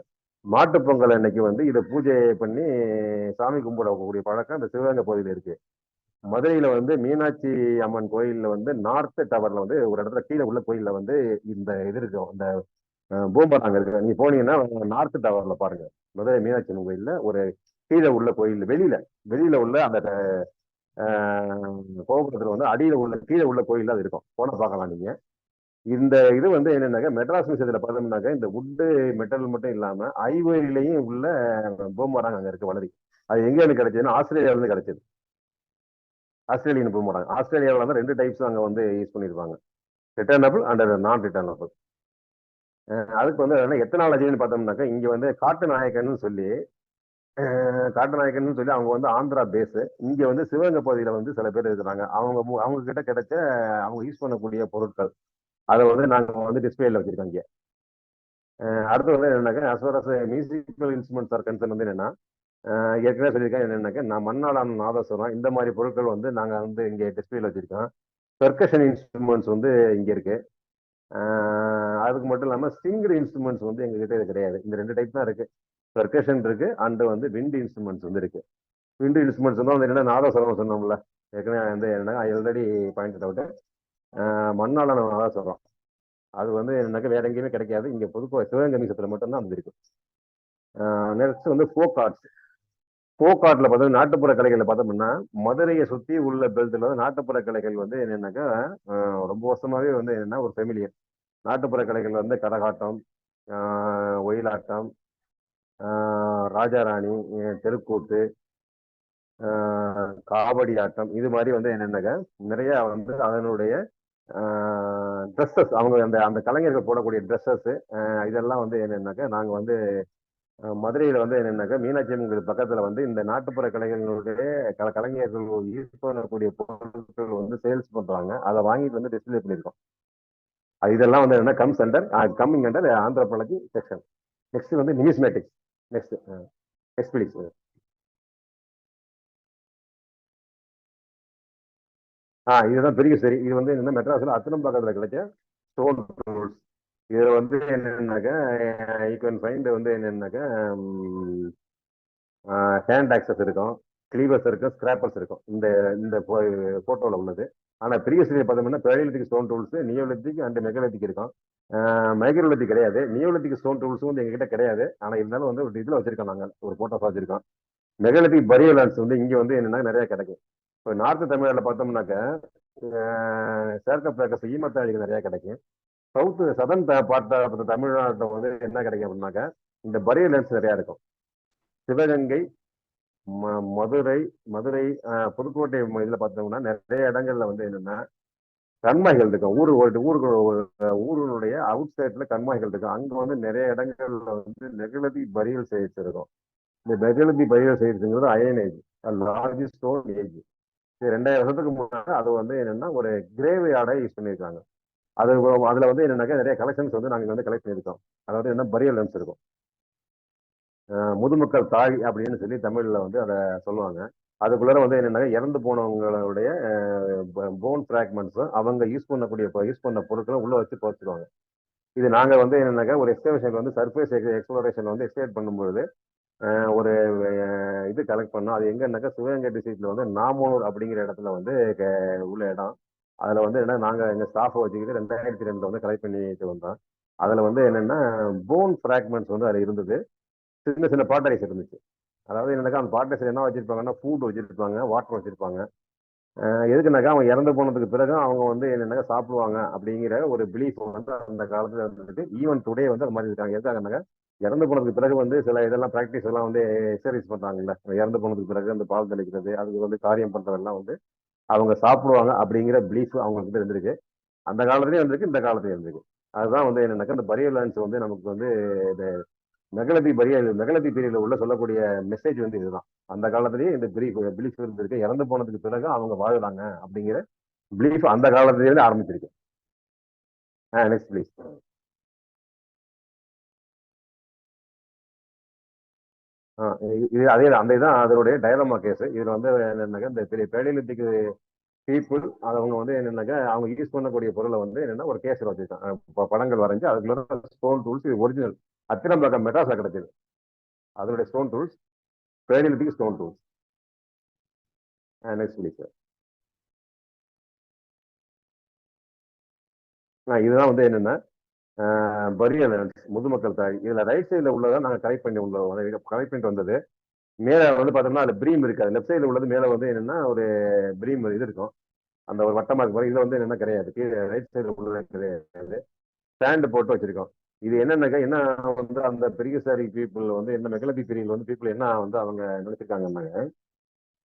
மாட்டுப் பொங்கல் அன்னைக்கு வந்து இதை பூஜை பண்ணி சாமி கும்பிடக்கூடிய பழக்கம் இந்த சிவகங்கை பகுதியில இருக்கு. மதுரையில வந்து மீனாட்சி அம்மன் கோயில்ல வந்து நார்த் டவர்ல வந்து ஒரு இடத்துல கீழே உள்ள கோயில்ல வந்து இந்த இது இருக்கும், இந்த பூம்பராங்க இருக்கு. நீங்க போனீங்கன்னா நார்த் டவர்ல பாருங்க, மதுரை மீனாட்சி அம்மன் கோயில்ல ஒரு கீழே உள்ள கோயில் வெளியில உள்ள அந்த கோபுரத்துல வந்து அடியில உள்ள கீழே உள்ள கோயில் அது இருக்கும், போன பார்க்கலாம் நீங்க. இந்த இது வந்து என்னன்னாக்கா மெட்ராஸ் மியூசியத்துல பார்த்தோம்னாக்கா இந்த வுட்டு மெட்டல் மட்டும் இல்லாம ஐவரிலையும் உள்ள பூமராங்க அங்க இருக்கு வளரி. அது எங்க இருந்து கிடைச்சதுன்னா ஆஸ்திரேலியாவில இருந்து கிடைச்சது. ஆஸ்திரேலியன் பூமராங்க. ஆஸ்திரேலியாவில் வந்து 2 டைப்ஸ் அங்க வந்து யூஸ் பண்ணிருப்பாங்க, ரிட்டர்னபிள் அண்ட் நான் ரிட்டர்னபிள். அதுக்கு வந்து எத்தனாலஜின்னு பார்த்தோம்னாக்கா இங்க வந்து காட்டு நாயக்கன்னு சொல்லி அவங்க வந்து ஆந்திரா பேஸ். இங்க வந்து சிவகங்கை பகுதியில வந்து சில பேர் இருக்கிறாங்க. அவங்க கிட்ட கிடைச்ச அவங்க யூஸ் பண்ணக்கூடிய பொருட்கள் அதை வந்து நாங்க வந்து டிஸ்பிளேல வச்சிருக்கோம் இங்க. அடுத்து வந்து என்னன்னாக்கா as far as musical instruments are concern வந்து என்னன்னா ஏற்கனவே சொல்லியிருக்கேன் என்னன்னாக்கா நான் மண்ணாளான நாதஸ்வரம் இந்த மாதிரி பொருட்கள் வந்து நாங்க வந்து இங்க டிஸ்பிளேல வச்சிருக்கோம். பெர்கஷன் இன்ஸ்ட்ருமெண்ட்ஸ் வந்து இங்க இருக்கு. அதுக்கு மட்டும் இல்லாம ஸ்ட்ரிங்டு இன்ஸ்ட்ருமெண்ட்ஸ் வந்து எங்க கிட்ட கிடையாது. இந்த 2 டைப் தான் இருக்கு, பெர்கஷன் இருக்கு அண்ட் வந்து விண்ட் இன்ஸ்ட்ருமெண்ட்ஸ் வந்து இருக்கு. விண்ட் இன்ஸ்ட்ருமெண்ட்ஸ் வந்து என்னன்னா நாதஸ்வரம் சொன்னோம்ல ஏற்கனவே வந்து என்னன்னா ஆல்ரெடி பாயிண்ட் அவுட், மண்ணாளான நாதஸ்வரம் அது வந்து என்னன்னாக்கா வேற எங்கேயுமே கிடைக்காது, இங்க சிவகங்கை மியூசியத்துல மட்டும்தான் வந்து இருக்கு. நெக்ஸ்ட் வந்து ஃபோக் ஆர்ட்ஸ். ஃபோக் ஆர்ட்ல பார்த்தோம்னா நாட்டுப்புற கலைகளை பார்த்தோம்னா மதுரையை சுற்றி உள்ள பெல்ட்ல வந்து நாட்டுப்புற கலைகள் வந்து என்னன்னாக்கா ரொம்ப வருஷமாவே வந்து என்னன்னா ஒரு ஃபெமிலியர். நாட்டுப்புற கலைகள் வந்து கரகாட்டம், ஒயிலாட்டம், ராஜாராணி, தெருக்கூத்து, காவடி ஆட்டம், இது மாதிரி வந்து என்னன்னாக்கா நிறைய வந்து அதனுடைய ட்ரெஸ்ஸஸ் அவங்க அந்த அந்த கலைஞர்கள் போடக்கூடிய ட்ரெஸ்ஸஸ் இதெல்லாம் வந்து என்னன்னாக்கா நாங்க வந்து மதுரையில வந்து என்னன்னாக்கா மீனாட்சி அம்மன் பக்கத்துல வந்து இந்த நாட்டுப்புற கலைஞர்களுடைய கலைஞர்கள் யூஸ் பண்ணக்கூடிய பொருட்கள் வந்து சேல்ஸ் பண்றாங்க. அதை வாங்கிட்டு வந்து டிஸ்பிளே பண்ணியிருக்கோம். இதெல்லாம் வந்து என்ன comes under coming under anthropology section. Next வந்து நியூஸ்மேட்டிக்ஸ். Next please. இதுதான் பெரிய சரி. இது வந்து என்னன்னா மெட்ராஸ்ல அத்திரம்பாக்கத்துல கிடைச்ச ஸ்டோன் டூல்ஸ். இதுல வந்து என்னன்னாக்கா யூ கேன் ஃபைண்ட் வந்து என்னன்னாக்கா ஹேண்ட் ஆக்சஸ் இருக்கும், கிளீவர்ஸ் இருக்கும், ஸ்கிராப்பர்ஸ் இருக்கும் இந்த இந்த போட்டோல உள்ளது. ஆனா ப்ரீவியஸ்லி பார்த்தோம்னா paleolithic stone tools, Neolithic and megalithic இருக்கும். மைக்ரோலித்திக் கிடையாது. நியோலித்திக் ஸ்டோன் டூல்ஸ் வந்து எங்ககிட்ட கிடையாது. ஆனா இருந்தாலும் வந்து ஒரு இதுல வச்சிருக்கோம், நாங்க ஒரு போட்டோ வச்சிருக்கோம். மெகாலித்திக் பரியலான்ஸ் வந்து இங்க வந்து என்னன்னா நிறைய கிடைக்கும். இப்போ நார்த் தமிழ்நாட்டில் பார்த்தோம்னாக்க சேர்க்க பேக்கஸ் ஈமத்தாழிகள் நிறைய கிடைக்கும். சதன் பார்த்த தமிழ்நாட்டில் வந்து என்ன கிடைக்கும் அப்படின்னாக்க இந்த பரியலன்ஸ் நிறைய இருக்கும். சிவகங்கை, மதுரை, மதுரை புதுக்கோட்டை இதுல பார்த்தோம்னா நிறைய இடங்கள்ல வந்து என்னன்னா கண்மாய்கள் இருக்கும். ஊருடைய அவுட் சைட்ல கண்மாய்கள் இருக்கும். அங்க வந்து நிறைய இடங்கள்ல வந்து நெகலதி பரியல் சேகரிச்சு இருக்கும். இந்த நெகலதி பரியல் சேகரிச்சுங்கிறது iron age, largest stone age. 2000 வருஷத்துக்கு முன்னாடி அது வந்து என்னன்னா ஒரு கிரேவ் யார்டா யூஸ் பண்ணியிருக்காங்க. அதுல வந்து என்னன்னாக்கா நிறைய கலெக்ஷன்ஸ் வந்து நாங்க வந்து கலெக்ட் பண்ணியிருக்கோம். அதாவது என்ன பரியல் லென்ஸ் இருக்கும். முதுமக்கள் தாய் அப்படின்னு சொல்லி தமிழ்ல வந்து அதை சொல்லுவாங்க. அதுக்குள்ளார வந்து என்னன்னா இறந்து போனவங்களுடைய போன் ஃபிராக்மெண்ட்ஸும் அவங்க யூஸ் பண்ண பொருட்களை உள்ள வச்சு போச்சுருவாங்க. இது நாங்க வந்து என்னன்னாக்கா ஒரு எக்ஸ்கவேஷன் வந்து சர்ஃபேஸ் எக்ஸ்ப்ளோரேஷன் வந்து எக்ஸ்பிளேட் பண்ணும்பொழுது ஒரு இது கலெக்ட் பண்ணோம். அது எங்கன்னாக்கா சிவகங்கை டிஸ்ட்ரிக்ட்ல வந்து நாமூர் அப்படிங்கிற இடத்துல வந்து உள்ள இடம். அதுல வந்து என்ன நாங்க எங்க ஸ்டாஃபை வச்சுக்கிட்டு 2002 வந்து கலெக்ட் பண்ணிட்டு வந்தோம். அதுல வந்து என்னன்னா போன் ஃபிராக்மெண்ட்ஸ் வந்து அது இருந்தது. சின்ன சின்ன பாட்டரிஸ் இருந்துச்சு. அதாவது என்னக்கா அந்த பாட்டரிஸ் என்ன வச்சிருப்பாங்கன்னா ஃபுட் வச்சிருப்பாங்க, வாட்டர் வச்சிருப்பாங்க. எதுக்குனாக்கா அவங்க இறந்து போனதுக்கு பிறகு அவங்க வந்து என்னன்னாக்கா சாப்பிடுவாங்க அப்படிங்கிற ஒரு பிலீஃப் வந்து அந்த காலத்துல இருந்துட்டு ஈவன் டுடே வந்து அது மாதிரி இருக்காங்க. எதுக்காகனாக்கா இறந்து போனதுக்கு பிறகு வந்து சில இதெல்லாம் ப்ராக்டிஸ் எல்லாம் வந்து எக்ஸசைஸ் பண்றாங்கல்ல, இறந்து போனதுக்கு பிறகு அந்த பால் தெளிக்கிறது, அதுக்கு வந்து காரியம் பண்றதெல்லாம் வந்து அவங்க சாப்பிடுவாங்க அப்படிங்கிற பிலீஃப் அவங்க கிட்ட இருந்திருக்கு. அந்த காலத்துலயும் இருந்திருக்கு, இந்த காலத்துலயும் இருந்திருக்கு. அதுதான் வந்து என்னன்னாக்கா இந்த பரியல் லான்ஸ் வந்து நமக்கு வந்து மெகலதி பீரியட்ல உள்ள சொல்லக்கூடிய மெசேஜ் வந்து இதுதான். அந்த காலத்திலேயே இந்த பிலீஃப் இருந்திருக்கு. இறந்து போனதுக்கு பிறகு அவங்க வாழ்றாங்க அப்படிங்கிற பிலீஃப் அந்த காலத்திலேயே ஆரம்பிச்சிருக்கு. Next please. இது அதே அந்த இதுதான் அதனுடைய டயலமா கேஸ். இதுல வந்து என்னன்னாக்கா இந்த பெரிய பேலியோலித்திக் பீப்புள் அவங்க வந்து என்னன்னாக்கா அவங்க யூஸ் பண்ணக்கூடிய பொருளை வந்து என்னன்னா ஒரு கேஸ் வச்சிருக்காங்க, படங்கள் வரைஞ்சு அதுக்குள்ள ஸ்டோன் டூல்ஸ். இது ஒரிஜினல் அத்திரம்பாக்கம் மெட்ராஸ்ல கிடைச்சது. அதோடைய stone tools, paleolithic stone tools. Next please sir. இதுதான் வந்து என்னன்னா பரியல் முதுமக்கள் தாய். இதுல ரைட் சைட்ல உள்ளதான் நாங்க கலெக்ட் பண்ணிட்டு வந்தது. மேல வந்து பார்த்தோம்னா அது பிரீம் இருக்காது. லெஃப்ட் சைடுல உள்ளது மேல வந்து என்னன்னா ஒரு பிரீம் இது இருக்கும், அந்த ஒரு வட்டமா இருக்கு. இதுல வந்து என்னன்னா கிடையாது, ரைட் சைடுல உள்ளது கிடையாது. ஸ்டாண்ட் போட்டு வச்சிருக்கோம். இது என்னன்னாக்கா என்ன வந்து அந்த பெரியசாரி பீப்புள் வந்து என்ன மெகலதி பீரியட்ல வந்து பீப்புள் என்ன வந்து அவங்க நினைச்சிருக்காங்கன்னாங்க,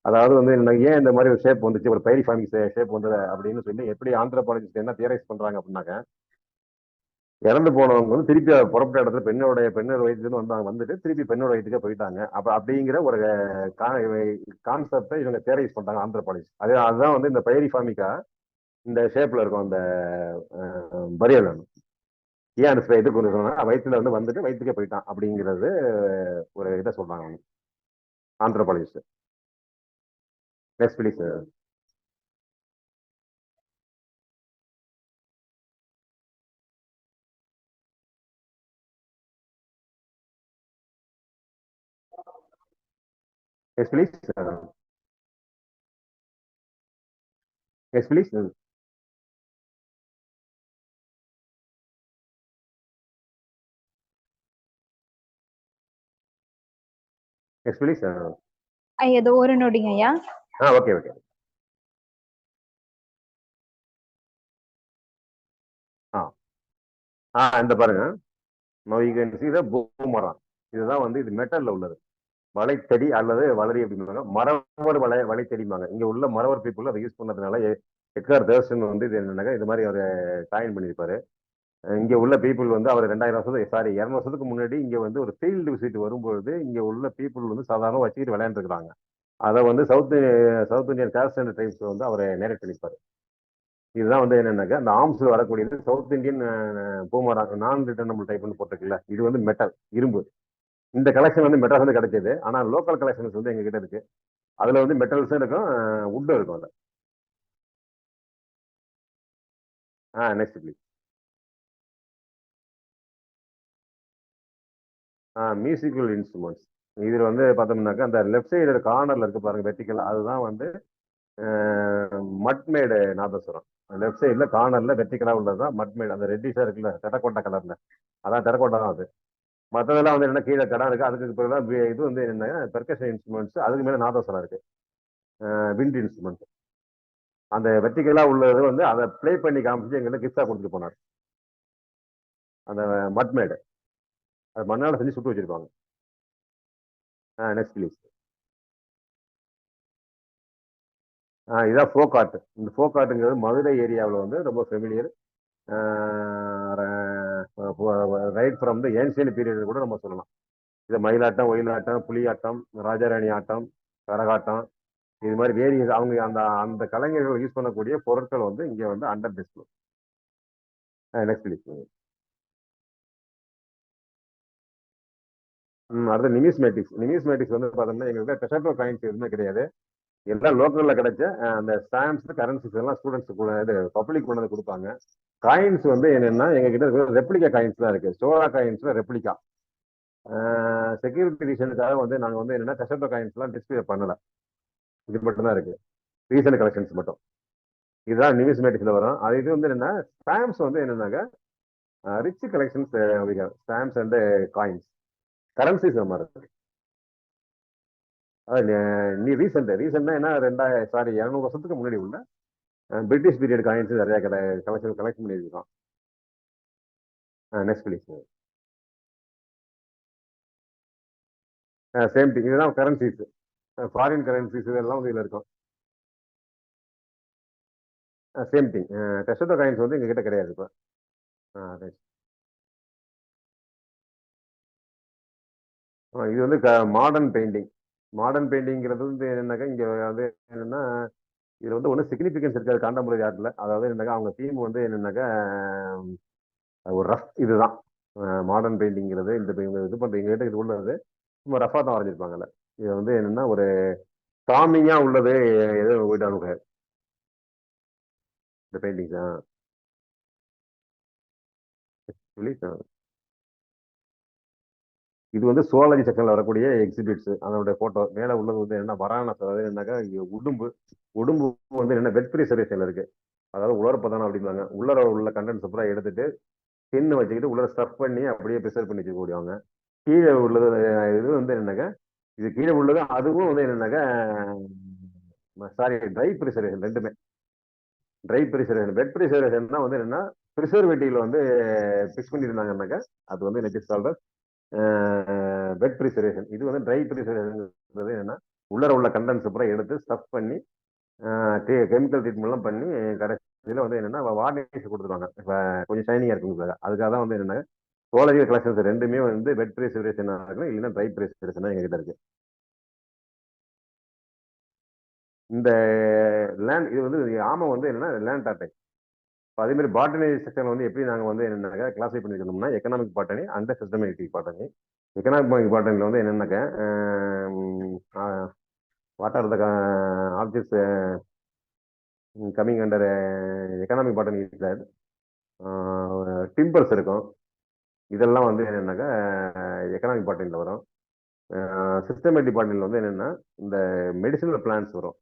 அதாவது வந்து ஏன் இந்த மாதிரி ஒரு ஷேப் வந்துச்சு, ஒரு பைரி ஃபார்மிங் ஷேப் வந்தது அப்படின்னு சொல்லி எப்படி ஆந்திரபாலஜிஸ்ட் என்ன தியரைஸ் பண்றாங்க அப்படின்னாக்க, இறந்து போனவங்க வந்து திருப்பி புறப்பட்ட இடத்துல பெண்ணோட வயிற்றுல வந்துட்டு திருப்பி பெண்ணோட வயிற்றுக்கே போயிட்டாங்க. அப்படிங்கிற ஒரு கான்செப்டை இவங்க தியரைஸ் பண்றாங்க ஆந்திரபாலஜிஸ்ட். அதுதான் வந்து இந்த பைரி ஃபார்மிக்கா இந்த ஷேப்ல இருக்கும் அந்த பரியல். ஏன் அந்த இது கொண்டு சொன்னா வயிற்றுல வந்து வந்துட்டு வயிற்றுக்கே போயிட்டான் அப்படிங்கிறது ஒரு இதை சொல்றாங்க anthropologist. Next please. Yes please. Yes please. Yes please. ஏதோ ஒரு நொடிங்க ஐயா. Okay okay. இந்த பாருங்க, பூமரம். இதுதான் வந்து இது மெட்டல்ல உள்ளது. வலைத்தடி அல்லது வளரி அப்படின்னு மரவர் வலைத்தடிமாங்க. இங்க உள்ள மரவர் பீப்புள் அதை யூஸ் பண்ணதுனால எட்கார் தேர்சன் வந்து இது என்னன்னாக்கா இது மாதிரி அவர் காயின் பண்ணியிருப்பாரு. இங்க உள்ள பீப்புள் வந்து அவர் 200 வருஷத்துக்கு முன்னாடி இங்க வந்து ஒரு ஃபீல்டு விசிட் வரும்பொழுது இங்க உள்ள பீப்புள் வந்து சாதாரண வச்சுக்கிட்டு விளையாண்டுருக்காங்க. அதை வந்து south Indian cost and tribes வந்து அவரை நேரட் பண்ணிப்பாரு. இதுதான் வந்து என்னன்னாக்கா அந்த ஆர்ம்ஸ்ல வரக்கூடியது சவுத் இந்தியன் பூமராங் நான் ரிட்டர்னபிள் டைப்னு போட்டிருக்குல்ல, இது வந்து மெட்டல், இரும்பு. இந்த கலெக்ஷன் வந்து மெட்ராஸ் வந்து கிடைச்சது. ஆனா லோக்கல் கலெக்ஷன்ஸ் வந்து எங்க கிட்ட இருக்கு. அதுல வந்து மெட்டல்ஸும் இருக்கும், வுட்டும் இருக்கும். அதுல நெக்ஸ்ட் ப்ளீஸ். Musical instruments. இதுல வந்து பார்த்தோம்னாக்கா அந்த லெஃப்ட் சைடு கார்னர்ல இருக்கு பாருங்க வெர்டிக்கல், அதுதான் வந்து மட்மேடு நாதஸ்வரம். லெஃப்ட் சைடுல கார்னர்ல வெர்டிக்கலா உள்ளதுதான் மட்மேடு. அந்த ரெட்டிஷா இருக்குல்ல டெரக்கோட்டா கலர்ல, அதான் டெரக்கோட்டா தான் அது. மற்றதெல்லாம் வந்து என்ன கீழே கடை இருக்கு, அதுக்கு பிறகுதான் இது வந்து என்ன பெர்கஷன் இன்ஸ்ட்ருமெண்ட்ஸ், அதுக்கு மேல நாதஸ்வரம் இருக்கு, விண்ட் இன்ஸ்ட்ருமெண்ட். அந்த வெர்டிக்கலா உள்ளது வந்து அதை ப்ளே பண்ணி காமிச்சு எங்களுக்கு கிஃப்டா கொடுத்துட்டு போனார். அந்த மட்மேடு அது மண்ணால செஞ்சு சுட்டு வச்சிருப்பாங்க. Next please. இதான் ஃபோக் ஆர்ட். இந்த ஃபோக் ஆர்ட்டுங்கிறது மதுரை ஏரியாவில் வந்து ரொம்ப familiar. Right from the ancient period கூட நம்ம சொல்லலாம். இது மயிலாட்டம், ஒயிலாட்டம், புலியாட்டம், ராஜாராணி ஆட்டம், கரகாட்டம், இது மாதிரி வேரியஸ் அவங்க அந்த அந்த கலைஞர்கள் யூஸ் பண்ணக்கூடிய பொருட்கள் வந்து இங்க வந்து அண்டர் டிஸ்பிளே. Next please. அடுத்து நிமிஸ்மேட்டிக்ஸ். நிமிஸ்மேட்டிக்ஸ் வந்து பார்த்தோம்னா எங்களுக்கு டெசர்டோ காயின்ஸ் எதுவுமே கிடையாது. எல்லாம் லோக்கல்ல கிடைச்ச அந்த ஸ்டாம்ப்ஸ், கரன்சிஸ் எல்லாம் ஸ்டூடெண்ட்ஸ் கூட இது பப்ளிக் கொண்டு வந்து கொடுப்பாங்க. காயின்ஸ் வந்து என்னன்னா எங்க கிட்ட ரெப்ளிகா காயின்ஸ் தான் இருக்கு. சோழா காயின்ஸ்ல ரெப்ளிகா. செக்யூரிட்டி ரீசனுக்காக வந்து நாங்க வந்து என்னன்னா டெசர்டோ காயின்ஸ் எல்லாம் டிஸ்பிளே பண்ணல. இது மட்டும் தான் இருக்கு, ரீசன்ட் கலெக்ஷன்ஸ் மட்டும். இதுதான் நியூஸ்மேட்டிக்ஸ்ல வரும். அது இது வந்து என்னன்னா ஸ்டாம்ப்ஸ் வந்து என்னன்னாக்க rich collections, stamps and coins, currencies நம்ம இருக்கு. நீ ரீசெண்டா என்ன 200 வருஷத்துக்கு முன்னாடி உள்ள பிரிட்டிஷ் பீரியட் காயின்ஸ் நிறைய கலெக்ஷன் பண்ணியிருக்கோம். Next please. Same thing. இதுதான் கரன்சிஸ், ஃபாரின் கரன்சிஸ் இதெல்லாம் வந்து இதுல இருக்கும். Same thing. டெசர்டோ காயின்ஸ் வந்து எங்க கிட்ட கிடையாது இப்போ. இது வந்து மாடர்ன் பெயிண்டிங். மாடர்ன் பெயிண்டிங்கிறது வந்து என்னன்னாக்கா இங்க வந்து என்னன்னா இதுல வந்து ஒன்றும் சிக்னிபிகன்ஸ் இருக்காது காண்டம்பரரி ஆர்ட்ல. அதாவது என்னக்கா அவங்க தீம் வந்து என்னன்னாக்கா ஒரு ரஃப் இதுதான் மாடர்ன் பெயிண்டிங்கிறது. இந்த இது பண்ற எங்க கிட்ட இது உள்ளது சும்மா ரஃபா தான் வரைஞ்சிருப்பாங்கல்ல. இது வந்து என்னன்னா ஒரு காமிங்கா உள்ளது எதுவும் போயிட்டாங்க இந்த பெயிண்டிங்ஸ். இது வந்து சோழஜி செக்ஷன்ல வரக்கூடிய எக்ஸிபிட்ஸ். அதனுடைய போட்டோ மேல உள்ளது வந்து என்ன வரானஸ், அதாவது என்னன்னாக்கா உடும்பு. உடும்பு வந்து என்ன வெட் ப்ரிசர்வேஷன்ல இருக்கு. அதாவது உலர்பதனம் அப்படிம்பாங்க. உள்ளர உள்ள கண்டென்ட்ஸ் பூரா எடுத்துட்டு பின்னு வச்சுக்கிட்டு உள்ள ஸ்டஃப் பண்ணி அப்படியே ப்ரிசர்வ் பண்ணி வச்சுக்கூடியவங்க. கீழே உள்ளது இது வந்து என்னன்னாக்கா இது கீழே உள்ளது அதுவும் வந்து என்னன்னாக்கா சாரி ட்ரை ப்ரிசர்வேஷன். ரெண்டுமே ட்ரை ப்ரிசர்வேஷன். வெட் ப்ரிசர்வேஷன் தான் வந்து என்னன்னா ப்ரிசர்வேட்டிவ்ல வந்து ஃபிக்ஸ் பண்ணியிருந்தாங்கன்னாக்கா அது வந்து நெக்ஸ்ட் சால்வர் வெட் ப்ரிசர்வேஷன். இது வந்து ட்ரை ப்ரிசர்வேஷன் என்னன்னா உள்ளர உள்ள கண்டென்ட்ஸ் பூரா எடுத்து ஸ்டஃப் பண்ணி கெமிக்கல் ட்ரீட்மெண்ட்லாம் பண்ணி கடைசியில் வந்து என்னன்னா வார்னிஷ் கொடுத்துருவாங்க. கொஞ்சம் ஷைனிங்காக இருக்குங்க. அதுக்காக தான் வந்து என்னன்னா சோழஜி கலெக்ஷன்ஸ் ரெண்டுமே வந்து வெட் ப்ரிசர்வேஷன் இருக்கணும், இல்லைன்னா ட்ரை ப்ரிசர்வேஷன் எங்ககிட்ட இருக்கு. இந்த லேண்ட் இது வந்து ஆமாம் வந்து என்னன்னா லேண்ட் ஆட்டை. அதே மாதிரி பாட்டனி செக்ஷன் வந்து எப்படி நாங்கள் வந்து என்னன்னாக்கா கிளாஸிஃபை பண்ணிக்கணும்னா economic botany and systematic botany. Economic பாட்டனியில் வந்து என்னன்னாக்கா what are the objects coming under economic botany timbers இருக்கும். இதெல்லாம் வந்து என்னன்னாக்கா எக்கனாமிக் பாட்டனியில் வரும். சிஸ்டமேட்டிக் பாட்டனியில் வந்து என்னன்னா இந்த மெடிசினல் பிளான்ஸ் வரும்,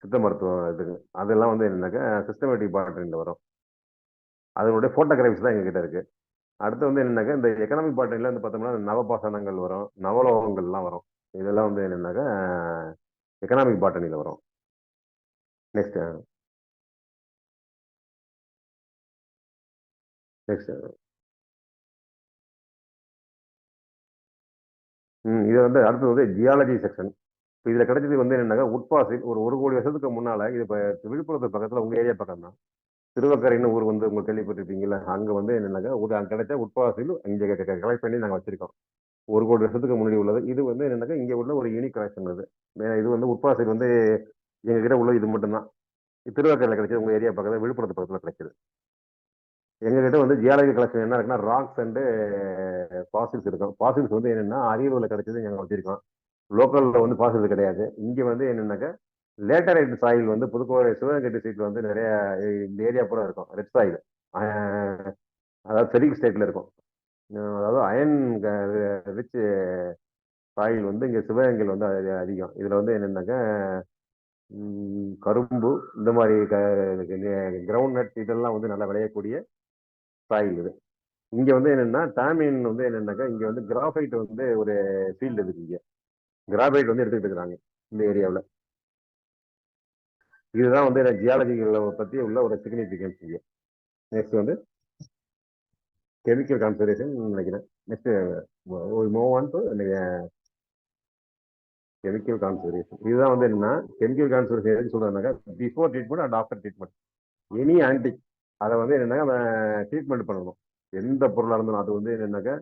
சித்த மருத்துவம் இதுக்கு. அதெல்லாம் வந்து என்னன்னாக்கா சிஸ்டமேட்டிக் பாட்டனியில் வரும். அதனுடைய போட்டோகிராஃபிஸ் தான் எங்ககிட்ட இருக்கு. அடுத்து வந்து என்னன்னாக்கா இந்த எக்கனாமிக் பாட்டனியில் வந்து பார்த்தோம்னா நவபாசனங்கள் வரும், நவலோகங்கள்லாம் வரும். இதெல்லாம் வந்து என்னன்னாக்கா எக்கனாமிக் பாட்டனியில் வரும். நெக்ஸ்ட் இது வந்து அடுத்தது வந்து ஜியாலஜி செக்ஷன். இதுல கிடைச்சது வந்து என்னன்னாக்கா உட்பாசில் ஒரு கோடி வருஷத்துக்கு முன்னால இது இப்போ விழுப்புரத்து பக்கத்துல உங்க ஏரியா பக்கம் தான் திருவக்கரைன்னு ஊர் வந்து உங்களுக்கு கேள்விப்பட்டிருப்பீங்களா. அங்க வந்து என்னன்னாக்கா அங்க கிடைச்ச உட்பாசில் இங்க கலெக்ட் பண்ணி நாங்க வச்சிருக்கோம். 1 கோடி வருஷத்துக்கு முன்னாடி உள்ளது. இது வந்து என்னன்னாக்கா இங்க உள்ள ஒரு யூனிக் கலெக்ஷன். இது வந்து உட்பாசில் வந்து எங்க கிட்ட உள்ளது இது மட்டும்தான். திருவக்கரையில கிடைச்சது உங்க ஏரியா பக்கத்துல விழுப்புரத்து பக்கத்துல கிடைச்சது. எங்க கிட்ட வந்து ஜியாலஜி கலெக்ஷன் என்ன இருக்குன்னா ராக்ஸ் அண்ட் பாசில்ஸ் இருக்கும். பாசில்ஸ் வந்து என்னன்னா அரியலூர்ல கிடைச்சது நாங்கள் வச்சிருக்கோம். லோக்கல்ல வந்து பாசில்ஸ் கிடையாது. இங்க வந்து என்னன்னாக்கா லேட்டரைட் சாயில் வந்து புதுக்கோட்டை சிவகங்கை சைட்ல வந்து நிறைய இந்த ஏரியா பூரா இருக்கும் ரெட் சாயில். அதாவது ஃபெரிக் ஸ்டேட்ல இருக்கும். அதாவது அயன் ரிச் சாயில் வந்து இங்கே சிவகங்கையில் வந்து அதிகம். இதில் வந்து என்னென்னாக்கா கரும்பு இந்த மாதிரி கிரவுண்ட் நட் இதெல்லாம் வந்து நல்லா விளையக்கூடிய சாயில் இது. இங்கே வந்து என்னென்னா டாமின் வந்து என்னென்னாக்கா இங்கே வந்து கிராஃபைட் வந்து ஒரு ஃபீல்டு இருக்கு. இங்கே கிராஃபைட் வந்து எடுத்துக்கிட்டு இருக்கிறாங்க இந்த ஏரியாவில். இதுதான் வந்து ஜியாலஜிகளை பற்றி உள்ள ஒரு சிக்னிஃபிகன்ஸ். இங்கே நெக்ஸ்ட் வந்து கெமிக்கல் கான்சர்வேஷன் நினைக்கிறேன். Next move on to chemical conservation. இதுதான் வந்து என்னன்னா கெமிக்கல் கான்சர்வேஷன் எதுக்கு சொல்றாருனாக்கா before treatment and after treatment any antique அதை வந்து என்னன்னா நம்ம ட்ரீட்மெண்ட் பண்ணணும். எந்த பொருளாக இருந்தாலும் அது வந்து என்னன்னாக்கா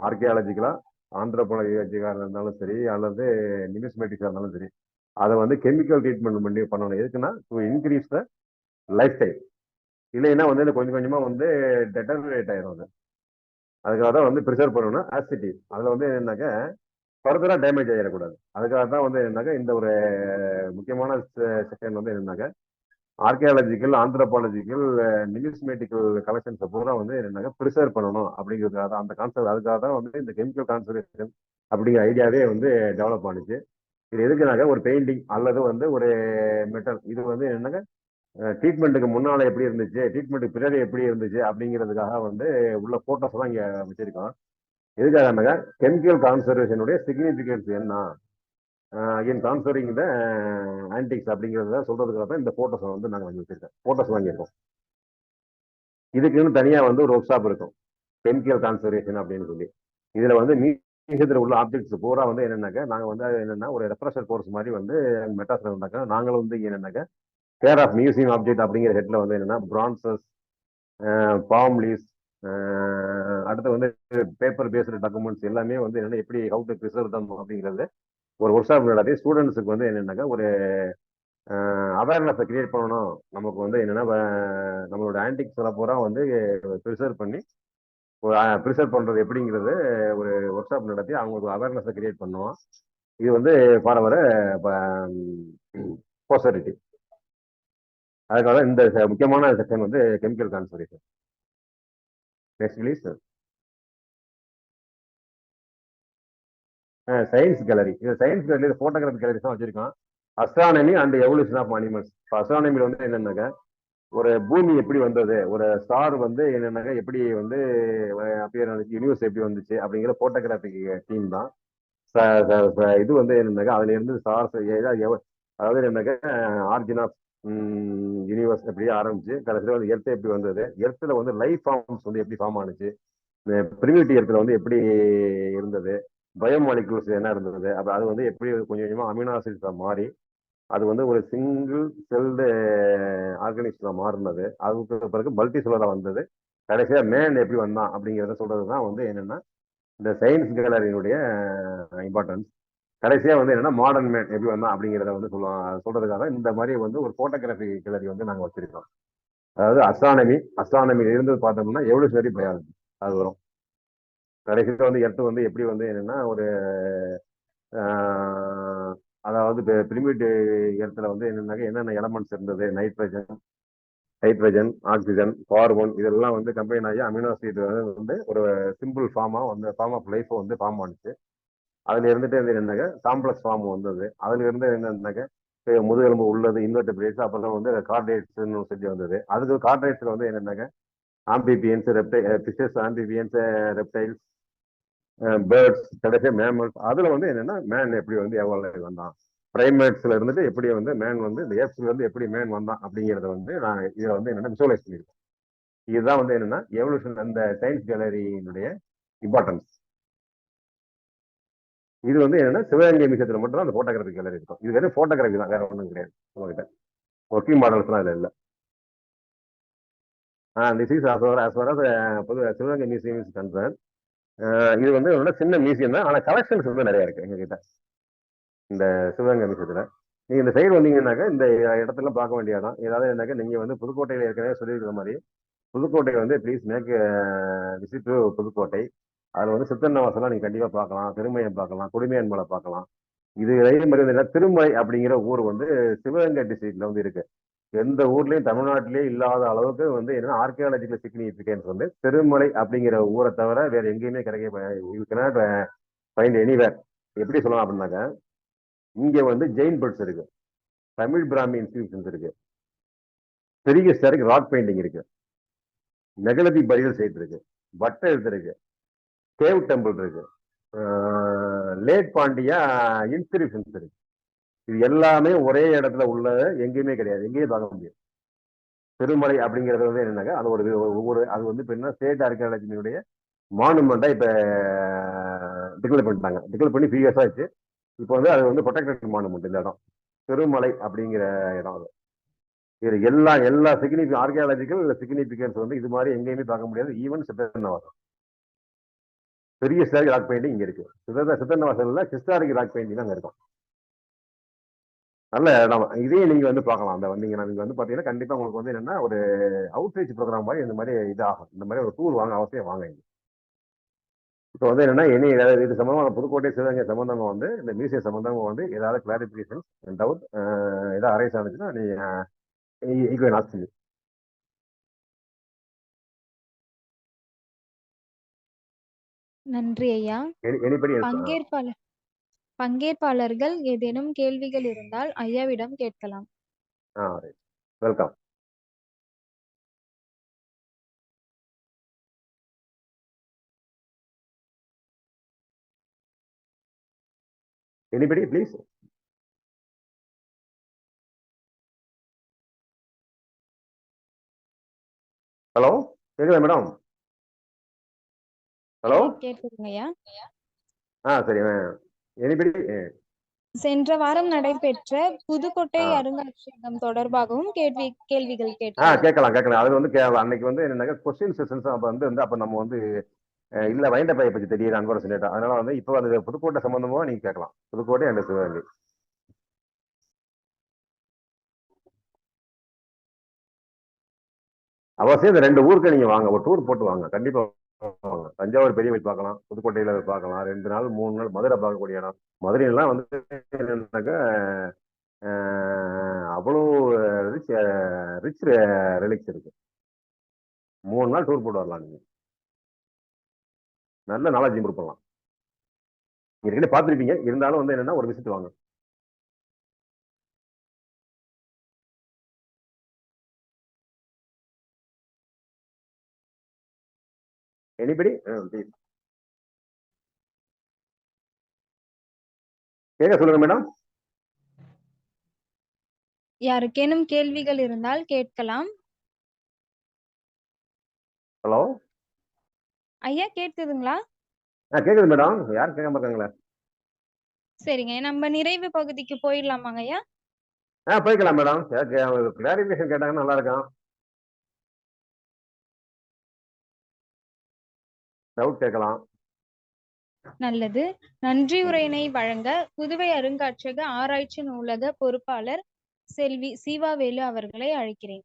ஆர்கியாலஜிக்கலா ஆந்திரோபாலஜிக்கா இருந்தாலும் சரி அல்லது நியூமிஸ்மேட்டிக்கா இருந்தாலும் சரி அதை வந்து கெமிக்கல் ட்ரீட்மெண்ட் பண்ணி பண்ணணும். எதுக்குன்னா to increase the life time. இல்லைன்னா வந்து கொஞ்சம் கொஞ்சமா வந்து டெட்டரேட் ஆயிரும். அது அதுக்காக தான் வந்து ப்ரிசர்வ் பண்ணணும். ஆசிட்டி அதில் வந்து என்னன்னாக்கா ஃபர்தரா டேமேஜ் ஆகிடக்கூடாது. அதுக்காக தான் வந்து என்னன்னாக்கா இந்த ஒரு முக்கியமான செகண்ட் வந்து என்னன்னாக்கா ஆர்கியாலஜிக்கல் ஆந்த்ரோபாலஜிக்கல் நியூமிஸ்மேட்டிக்கல் கலெக்ஷன்ஸை பூரா வந்து என்னன்னாக்கா ப்ரிசர்வ் பண்ணணும் அப்படிங்கிறதுக்காக தான் அந்த கான்செப்ட். அதுக்காக தான் வந்து இந்த கெமிக்கல் கான்சர்வேஷன் அப்படிங்கிற ஐடியாவே வந்து டெவலப் ஆனிச்சு. இது எதுக்குனாக்கா ஒரு பெயிண்டிங் அல்லது வந்து ஒரு மெட்டல் இது வந்து என்னன்னாக்கா ட்ரீட்மெண்ட்டுக்கு முன்னால எப்படி இருந்துச்சு, ட்ரீட்மெண்ட்டுக்கு பிறகு எப்படி இருந்துச்சு அப்படிங்கிறதுக்காக வந்து உள்ள போட்டோஸ் தான் இங்கே வச்சிருக்கோம். எதுக்காக கெமிக்கல் கான்சர்வேஷனுடைய சிக்னிஃபிகன்ஸ் என்ன அகைன் கான்சர்விங் த ஆன்டிக்ஸ் அப்படிங்கிறத சொல்றதுக்காக தான் இந்த போட்டோஸ் வந்து நாங்கள் வாங்கி வச்சிருக்கோம். போட்டோஸ் வாங்கியிருக்கோம். இதுக்குன்னு தனியாக வந்து ஒரு ஒர்க் ஷாப் இருக்கும் கெமிக்கல் கான்சர்வேஷன் அப்படின்னு சொல்லி. இதில் வந்து மியூசியத்தில் உள்ள ஆப்ஜெக்ட்ஸ் பூரா வந்து என்னன்னாக்கா நாங்கள் வந்து என்னன்னா ஒரு ரெஃப்ரெஷர் கோர்ஸ் மாதிரி வந்து மெட்ராஸில் இருந்தாக்கா நாங்களும் வந்து என்னன்னாக்கா கேர் ஆஃப் மியூசியம் ஆப்ஜெக்ட் அப்படிங்கிற ஹெட்ல வந்து என்னன்னா பிரான்சஸ் பாம் லீவ்ஸ் அடுத்து வந்து பேப்பர் பேஸ்டு டாக்குமெண்ட்ஸ் எல்லாமே வந்து என்னென்ன எப்படி ஹவு டு ப்ரிசர்வ் தம் அப்படிங்கிறது ஒரு ஒர்க் ஷாப் நடத்தி ஸ்டூடெண்ட்ஸுக்கு வந்து என்னென்னாக்கா ஒரு அவேர்னஸை கிரியேட் பண்ணணும். நமக்கு வந்து என்னென்னா நம்மளோட ஆன்டிக்ஸ் எல்லாம் பூரா வந்து ப்ரிசர்வ் பண்ணி ப்ரிசர்வ் பண்ணுறது எப்படிங்கிறது ஒரு ஒர்க் ஷாப் நடத்தி அவங்களுக்கு அவேர்னஸை கிரியேட் பண்ணுவோம். இது வந்து ஃபார் வர போஸ்டரிட்டி. அதுக்காக இந்த முக்கியமான செக்ஷன் வந்து chemical conservation. Next please. Science gallery. இது சயின்ஸ் கேலரி போட்டோகிராஃபி கேலரிஸ் தான் வச்சிருக்கோம். Astronomy and evolution of animals. இப்போ அஸ்ட்ரானமியில் வந்து என்னன்னாக்கா ஒரு பூமி எப்படி வந்தது, ஒரு ஸ்டார் வந்து என்னன்னாக்கா எப்படி வந்து அப்பியர் ஆனிச்சு, யூனிவர்ஸ் எப்படி வந்துச்சு அப்படிங்கிற போட்டோகிராஃபி டீம் தான். இது வந்து என்னன்னாக்கா அதுல இருந்து ஸ்டார்ஸ் அதாவது என்னன்னாக்கா ஆர்ஜின் ஆஃப் யூனிவர்ஸ் எப்படியே ஆரம்பிச்சு கடைசியில் வந்து எர்த் எப்படி வந்தது, எர்த்தில் வந்து லைஃப் ஃபார்ம்ஸ் வந்து எப்படி ஃபார்ம் ஆனிச்சு, பிரிமிட்டிவ் எர்த்தில் வந்து எப்படி இருந்தது, பயோமாலிகுல்ஸ் என்ன இருந்தது, அப்போ அது வந்து எப்படி கொஞ்சம் கொஞ்சமாக அமினோ ஆசிட்ஸாக மாறி அது வந்து ஒரு சிங்கிள் செல்டு ஆர்கானிசமாக மாறினது, அதுக்கு பிறகு மல்டி செல்லராக வந்தது, கடைசியாக மேன் எப்படி வந்தான் அப்படிங்கிறத சொல்றது தான் வந்து என்னென்னா இந்த சயின்ஸ் கேலரியினுடைய இம்பார்ட்டன்ஸ். கடைசியாக வந்து என்னன்னா மாடர்ன் மேன் எப்படி வந்தான் அப்படிங்கிறத வந்து சொல்றதுக்காக இந்த மாதிரி வந்து ஒரு போட்டோகிராஃபி கேலரி வந்து நாங்கள் வச்சிருக்கோம். அதாவது அஸ்ட்ரானமியில் இருந்து பார்த்தோம்னா எவல்யூஷனரி பயாலஜி அது வரும். கடைசியில் வந்து எர்த்து வந்து எப்படி வந்து என்னன்னா ஒரு அதாவது பிரிமிட்டிவ் எர்த்தில் வந்து என்னன்னாக்க என்னென்ன எலமெண்ட்ஸ் இருந்தது, ஹைட்ரஜன் ஆக்சிஜன் கார்பன் இதெல்லாம் வந்து கம்பைன் ஆகி அமினோ ஆசிட் வந்து ஒரு சிம்பிள் ஃபார்மாக வந்து ஃபார்ம் ஆஃப் லைஃப்பை வந்து ஃபார்ம் ஆனிச்சு. அதுல இருந்துட்டு வந்து என்னன்னாக்க காம்ப்ளெக்ஸ் ஃபார்ம் வந்தது. அதுல இருந்து என்னன்னாக்க முதுகெலும்பு உள்ளது இன்வெர்டிபிரேட்ஸ், அப்புறம் வந்து கார்டேட்ஸ்ன்னு சொல்லி வந்தது. அதுக்கு கார்டேட்ஸ்ல வந்து என்னன்னாக்க amphibians, fishes, amphibians, reptiles, birds, கடைசியாக மேமல்ஸ். அதுல வந்து என்னன்னா மேன் எப்படி வந்து எவ்வளவு வந்தான், பிரைமேட்ஸ்ல இருந்துட்டு எப்படி வந்து மேன் வந்து இந்த ஏப்ஸ்ல இருந்து எப்படி மேன் வந்தான் அப்படிங்கிறத வந்து நான் இதை வந்து என்னன்னா விசுவலைஸ் பண்ணியிருக்கேன். இதுதான் வந்து என்னன்னா எவல்யூஷன் அந்த சயின்ஸ் கேலரியினுடைய இம்பார்ட்டன்ஸ். இது வந்து என்னன்னா சிவகங்கை மியூசியத்தில் மட்டும் தான் அந்த போட்டோகிராஃபி கேலரி இருக்கும். இது வெறும் போட்டோகிராஃபி தான், வேற ஒன்றும் கிடையாது உங்ககிட்ட. ஒர்க்கிங் மாடல்ஸ்லாம் இதில் இல்லை. திஸ் இஸ் பொது சிவகங்கை மியூசியம் இஸ் கன்சர்ன். இது வந்து என்னோட சின்ன மியூசியம் தான், ஆனால் கலெக்ஷன்ஸ் வந்து நிறைய இருக்கு எங்ககிட்ட இந்த சிவகங்கை மியூசியத்தில். நீங்கள் இந்த சைடு வந்தீங்கன்னாக்கா இந்த இடத்துல பார்க்க வேண்டிய இடம் ஏதாவது இருந்தாக்கா நீங்கள் வந்து புதுக்கோட்டையில் ஏற்கனவே சொல்லியிருக்கிற மாதிரி புதுக்கோட்டை வந்து please make visit to Pudukkottai. அதில் வந்து சித்தன்னவாசலாம் நீங்கள் கண்டிப்பாக பார்க்கலாம், திருமயம் பார்க்கலாம், குடிமையன் மலை பார்க்கலாம். இது இதே மாதிரி வந்து திருமலை அப்படிங்கிற ஊர் வந்து சிவகங்கை டிஸ்ட்ரிக்ட்ல வந்து இருக்கு. எந்த ஊர்லயும் தமிழ்நாட்டிலேயே இல்லாத அளவுக்கு வந்து என்னன்னா ஆர்கியாலஜிக்கல் சிக்னிஃபிகன்ஸ் வந்து திருமலை அப்படிங்கிற ஊரை தவிர வேற எங்கேயுமே கிடைக்க ஃபைண்ட் எனிவேர். எப்படி சொல்லலாம் அப்படின்னாக்க, இங்க வந்து ஜெயின் பெர்ட்ஸ் இருக்கு, தமிழ் பிராமி இன்ஸ்டிடியூஷன்ஸ் இருக்கு, பெரிய ஸ்டரிக் ராக் பெயிண்டிங் இருக்கு, மெகலதி பரியல் சைட் இருக்கு, வட்ட எழுத்து இருக்கு, கேவ் டெம்பிள் இருக்கு, லேட் பாண்டியா இன்ஸ்கிரிப்ஷன்ஸ் இருக்கு. இது எல்லாமே ஒரே இடத்துல உள்ளது, எங்கேயுமே கிடையாது, எங்கேயும் பார்க்க முடியாது. திருமலை அப்படிங்கிறது வந்து என்னன்னாக்கா அது ஒவ்வொரு அது வந்து இப்போ என்ன ஸ்டேட் ஆர்கியாலஜினுடைய மானுமெண்டா இப்ப டிக்ளேர் பண்ணிட்டாங்க. டிக்ளேர் பண்ணி 3 இயர்ஸ் ஆச்சு. இப்போ வந்து அது வந்து ப்ரொடெக்டட் மானுமெண்ட் இந்த இடம், திருமலை அப்படிங்கிற இடம். அது இது எல்லா ஆர்கியாலஜிக்கல் சிக்னிபிகன்ஸ் வந்து இது மாதிரி எங்கேயுமே பார்க்க முடியாது. ஈவன் சித்தன்னவாசல் பெரிய ஸ்டாரிக் ராக் பெயிண்டிங் இங்க இருக்கு. சித்தன்னவாசல்ல ஹிஸ்டாரிக் ராக் பெயிண்டிங் அங்க இருக்கும். நல்ல இடம். இதையும் நீங்க வந்து பார்க்கலாம். அந்த வந்தீங்கன்னா நீங்க வந்து பாத்தீங்கன்னா கண்டிப்பா உங்களுக்கு வந்து என்னன்னா ஒரு அவுட்ரீச் ப்ரோக்ராம் மாதிரி இந்த மாதிரி இது ஆகும். இந்த மாதிரி ஒரு டூர் வாங்க, அவசியம் வாங்க. இப்போ வந்து என்னன்னா இது சம்பந்தமா புதுக்கோட்டை சிவகங்கை சம்பந்தமா வந்து இந்த மியூசியம் சம்பந்தமா வந்து ஏதாவது கிளாரிபிகேஷன் டவுட் ஏதாவது அரைஸ் ஆனிச்சுன்னா நீங்க ஆஸ்க் மீ. நன்றி ஐயா. எனிபடி பங்கேற்பாளர்கள் ஏதேனும் கேள்விகள் இருந்தால் ஐயாவிடம் கேட்கலாம். வெல்கம். Anybody, please? ஹலோ, கேக்குதா மேடம்? ஹலோ, கேட்குதுங்க ஐயா. சரி. எனிபடி? சென்ற வாரம் நடைபெற்ற புதுக்கோட்டை அருங்காட்சியகம் தொடர்பாகவும் கேள்விகள் கேட்கலாம். அது வந்து அன்னைக்கு வந்து என்னன்னா கொஸ்டின் செஷன்ஸ் அப்ப நம்ம வந்து இல்ல வைண்டப்பையை பத்தி தெரியுது அன்பார்ச்சுனேட்டா. அதனால வந்து இப்போ அது புதுக்கோட்டை சம்பந்தமா நீங்க கேட்கலாம். புதுக்கோட்டை அண்ட் சிவகங்கை. அவசியம் இந்த 2 ஊருக்கு நீங்க வாங்க, ஒரு டூர் போட்டு வாங்க. கண்டிப்பா வாங்க. தஞ்சாவூர் பெரிய கோயில் பார்க்கலாம், புதுக்கோட்டையில பார்க்கலாம், 2 நாள் 3 நாள் மதுரை பார்க்கக்கூடிய இடம். மதுரையெல்லாம் வந்து என்னன்னாக்கா அவ்வளோ ரிச் ரிலிக்ஸ் இருக்கு. 3 நாள் டூர் போட்டு வரலாம். நீங்க நல்ல நாலேஜ் இம்ப்ரூவ் பண்ணலாம். ஏற்கனவே பார்த்துருப்பீங்க, இருந்தாலும் வந்து என்னன்னா ஒரு விசிட் வாங்க. எனிபடி? கேட்க சொல்லுங்க மேடம். யாருக்கேனும் கேள்விகள் இருந்தால் கேட்கலாம். ஹலோ ஐயா, கேட்குதுங்களா? கேக்குது மேடம். யாரும் கேட்காம இருக்காங்களா? சரிங்க, நம்ம நிறைவு பகுதிக்கு போயிடலாமாங்க ஐயா? போய்க்கலாம் மேடம். கிளாரிபிகேஷன் கேட்டாங்கன்னா நல்லா இருக்கும். டவுட் கேட்கலாம். நல்லது. நன்றி உரையினை வழங்க புதுவை அருங்காட்சியக ஆராய்ச்சி நூலக பொறுப்பாளர் செல்வி சீவாவேலு அவர்களை அழைக்கிறேன்.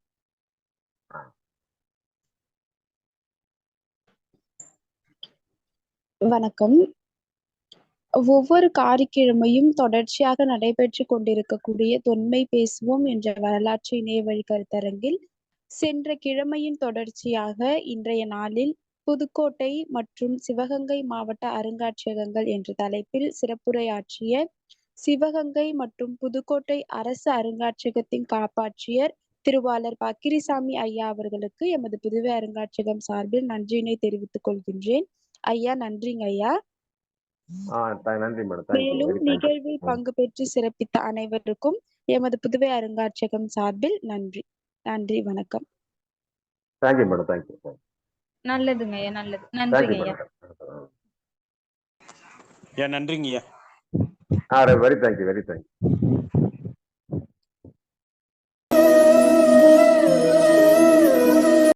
வணக்கம். ஒவ்வொரு காரிக்கிழமையும் தொடர்ச்சியாக நடைபெற்று கொண்டிருக்கக்கூடிய தொன்மை பேசுவோம் என்ற வரலாற்று இணையவழி கருத்தரங்கில் சென்ற கிழமையின் தொடர்ச்சியாக இன்றைய நாளில் புதுக்கோட்டை மற்றும் சிவகங்கை மாவட்ட அருங்காட்சியகங்கள் என்ற தலைப்பில் சிறப்புரையாற்றிய சிவகங்கை மற்றும் புதுக்கோட்டை அரசு அருங்காட்சியகத்தின் காப்பாற்றியர் திருவாளர் பக்கிரிசாமி ஐயா அவர்களுக்கு எமது புதுவை அருங்காட்சியகம் சார்பில் நன்றியினை தெரிவித்துக் கொள்கின்றேன். ஐயா, நன்றிங்க ஐயா. நன்றி மேடம். மேலும் நிகழ்வில் பங்கு பெற்று சிறப்பித்த அனைவருக்கும் எமது புதுவை அருங்காட்சியகம் சார்பில் நன்றி. நன்றி, வணக்கம். Thank you madam. தேங்க்யூ. நல்லதுங்க ஐயா. நல்லது. நன்றிங்க ஐயா. நன்றிங்க ஐயா. Very thank you.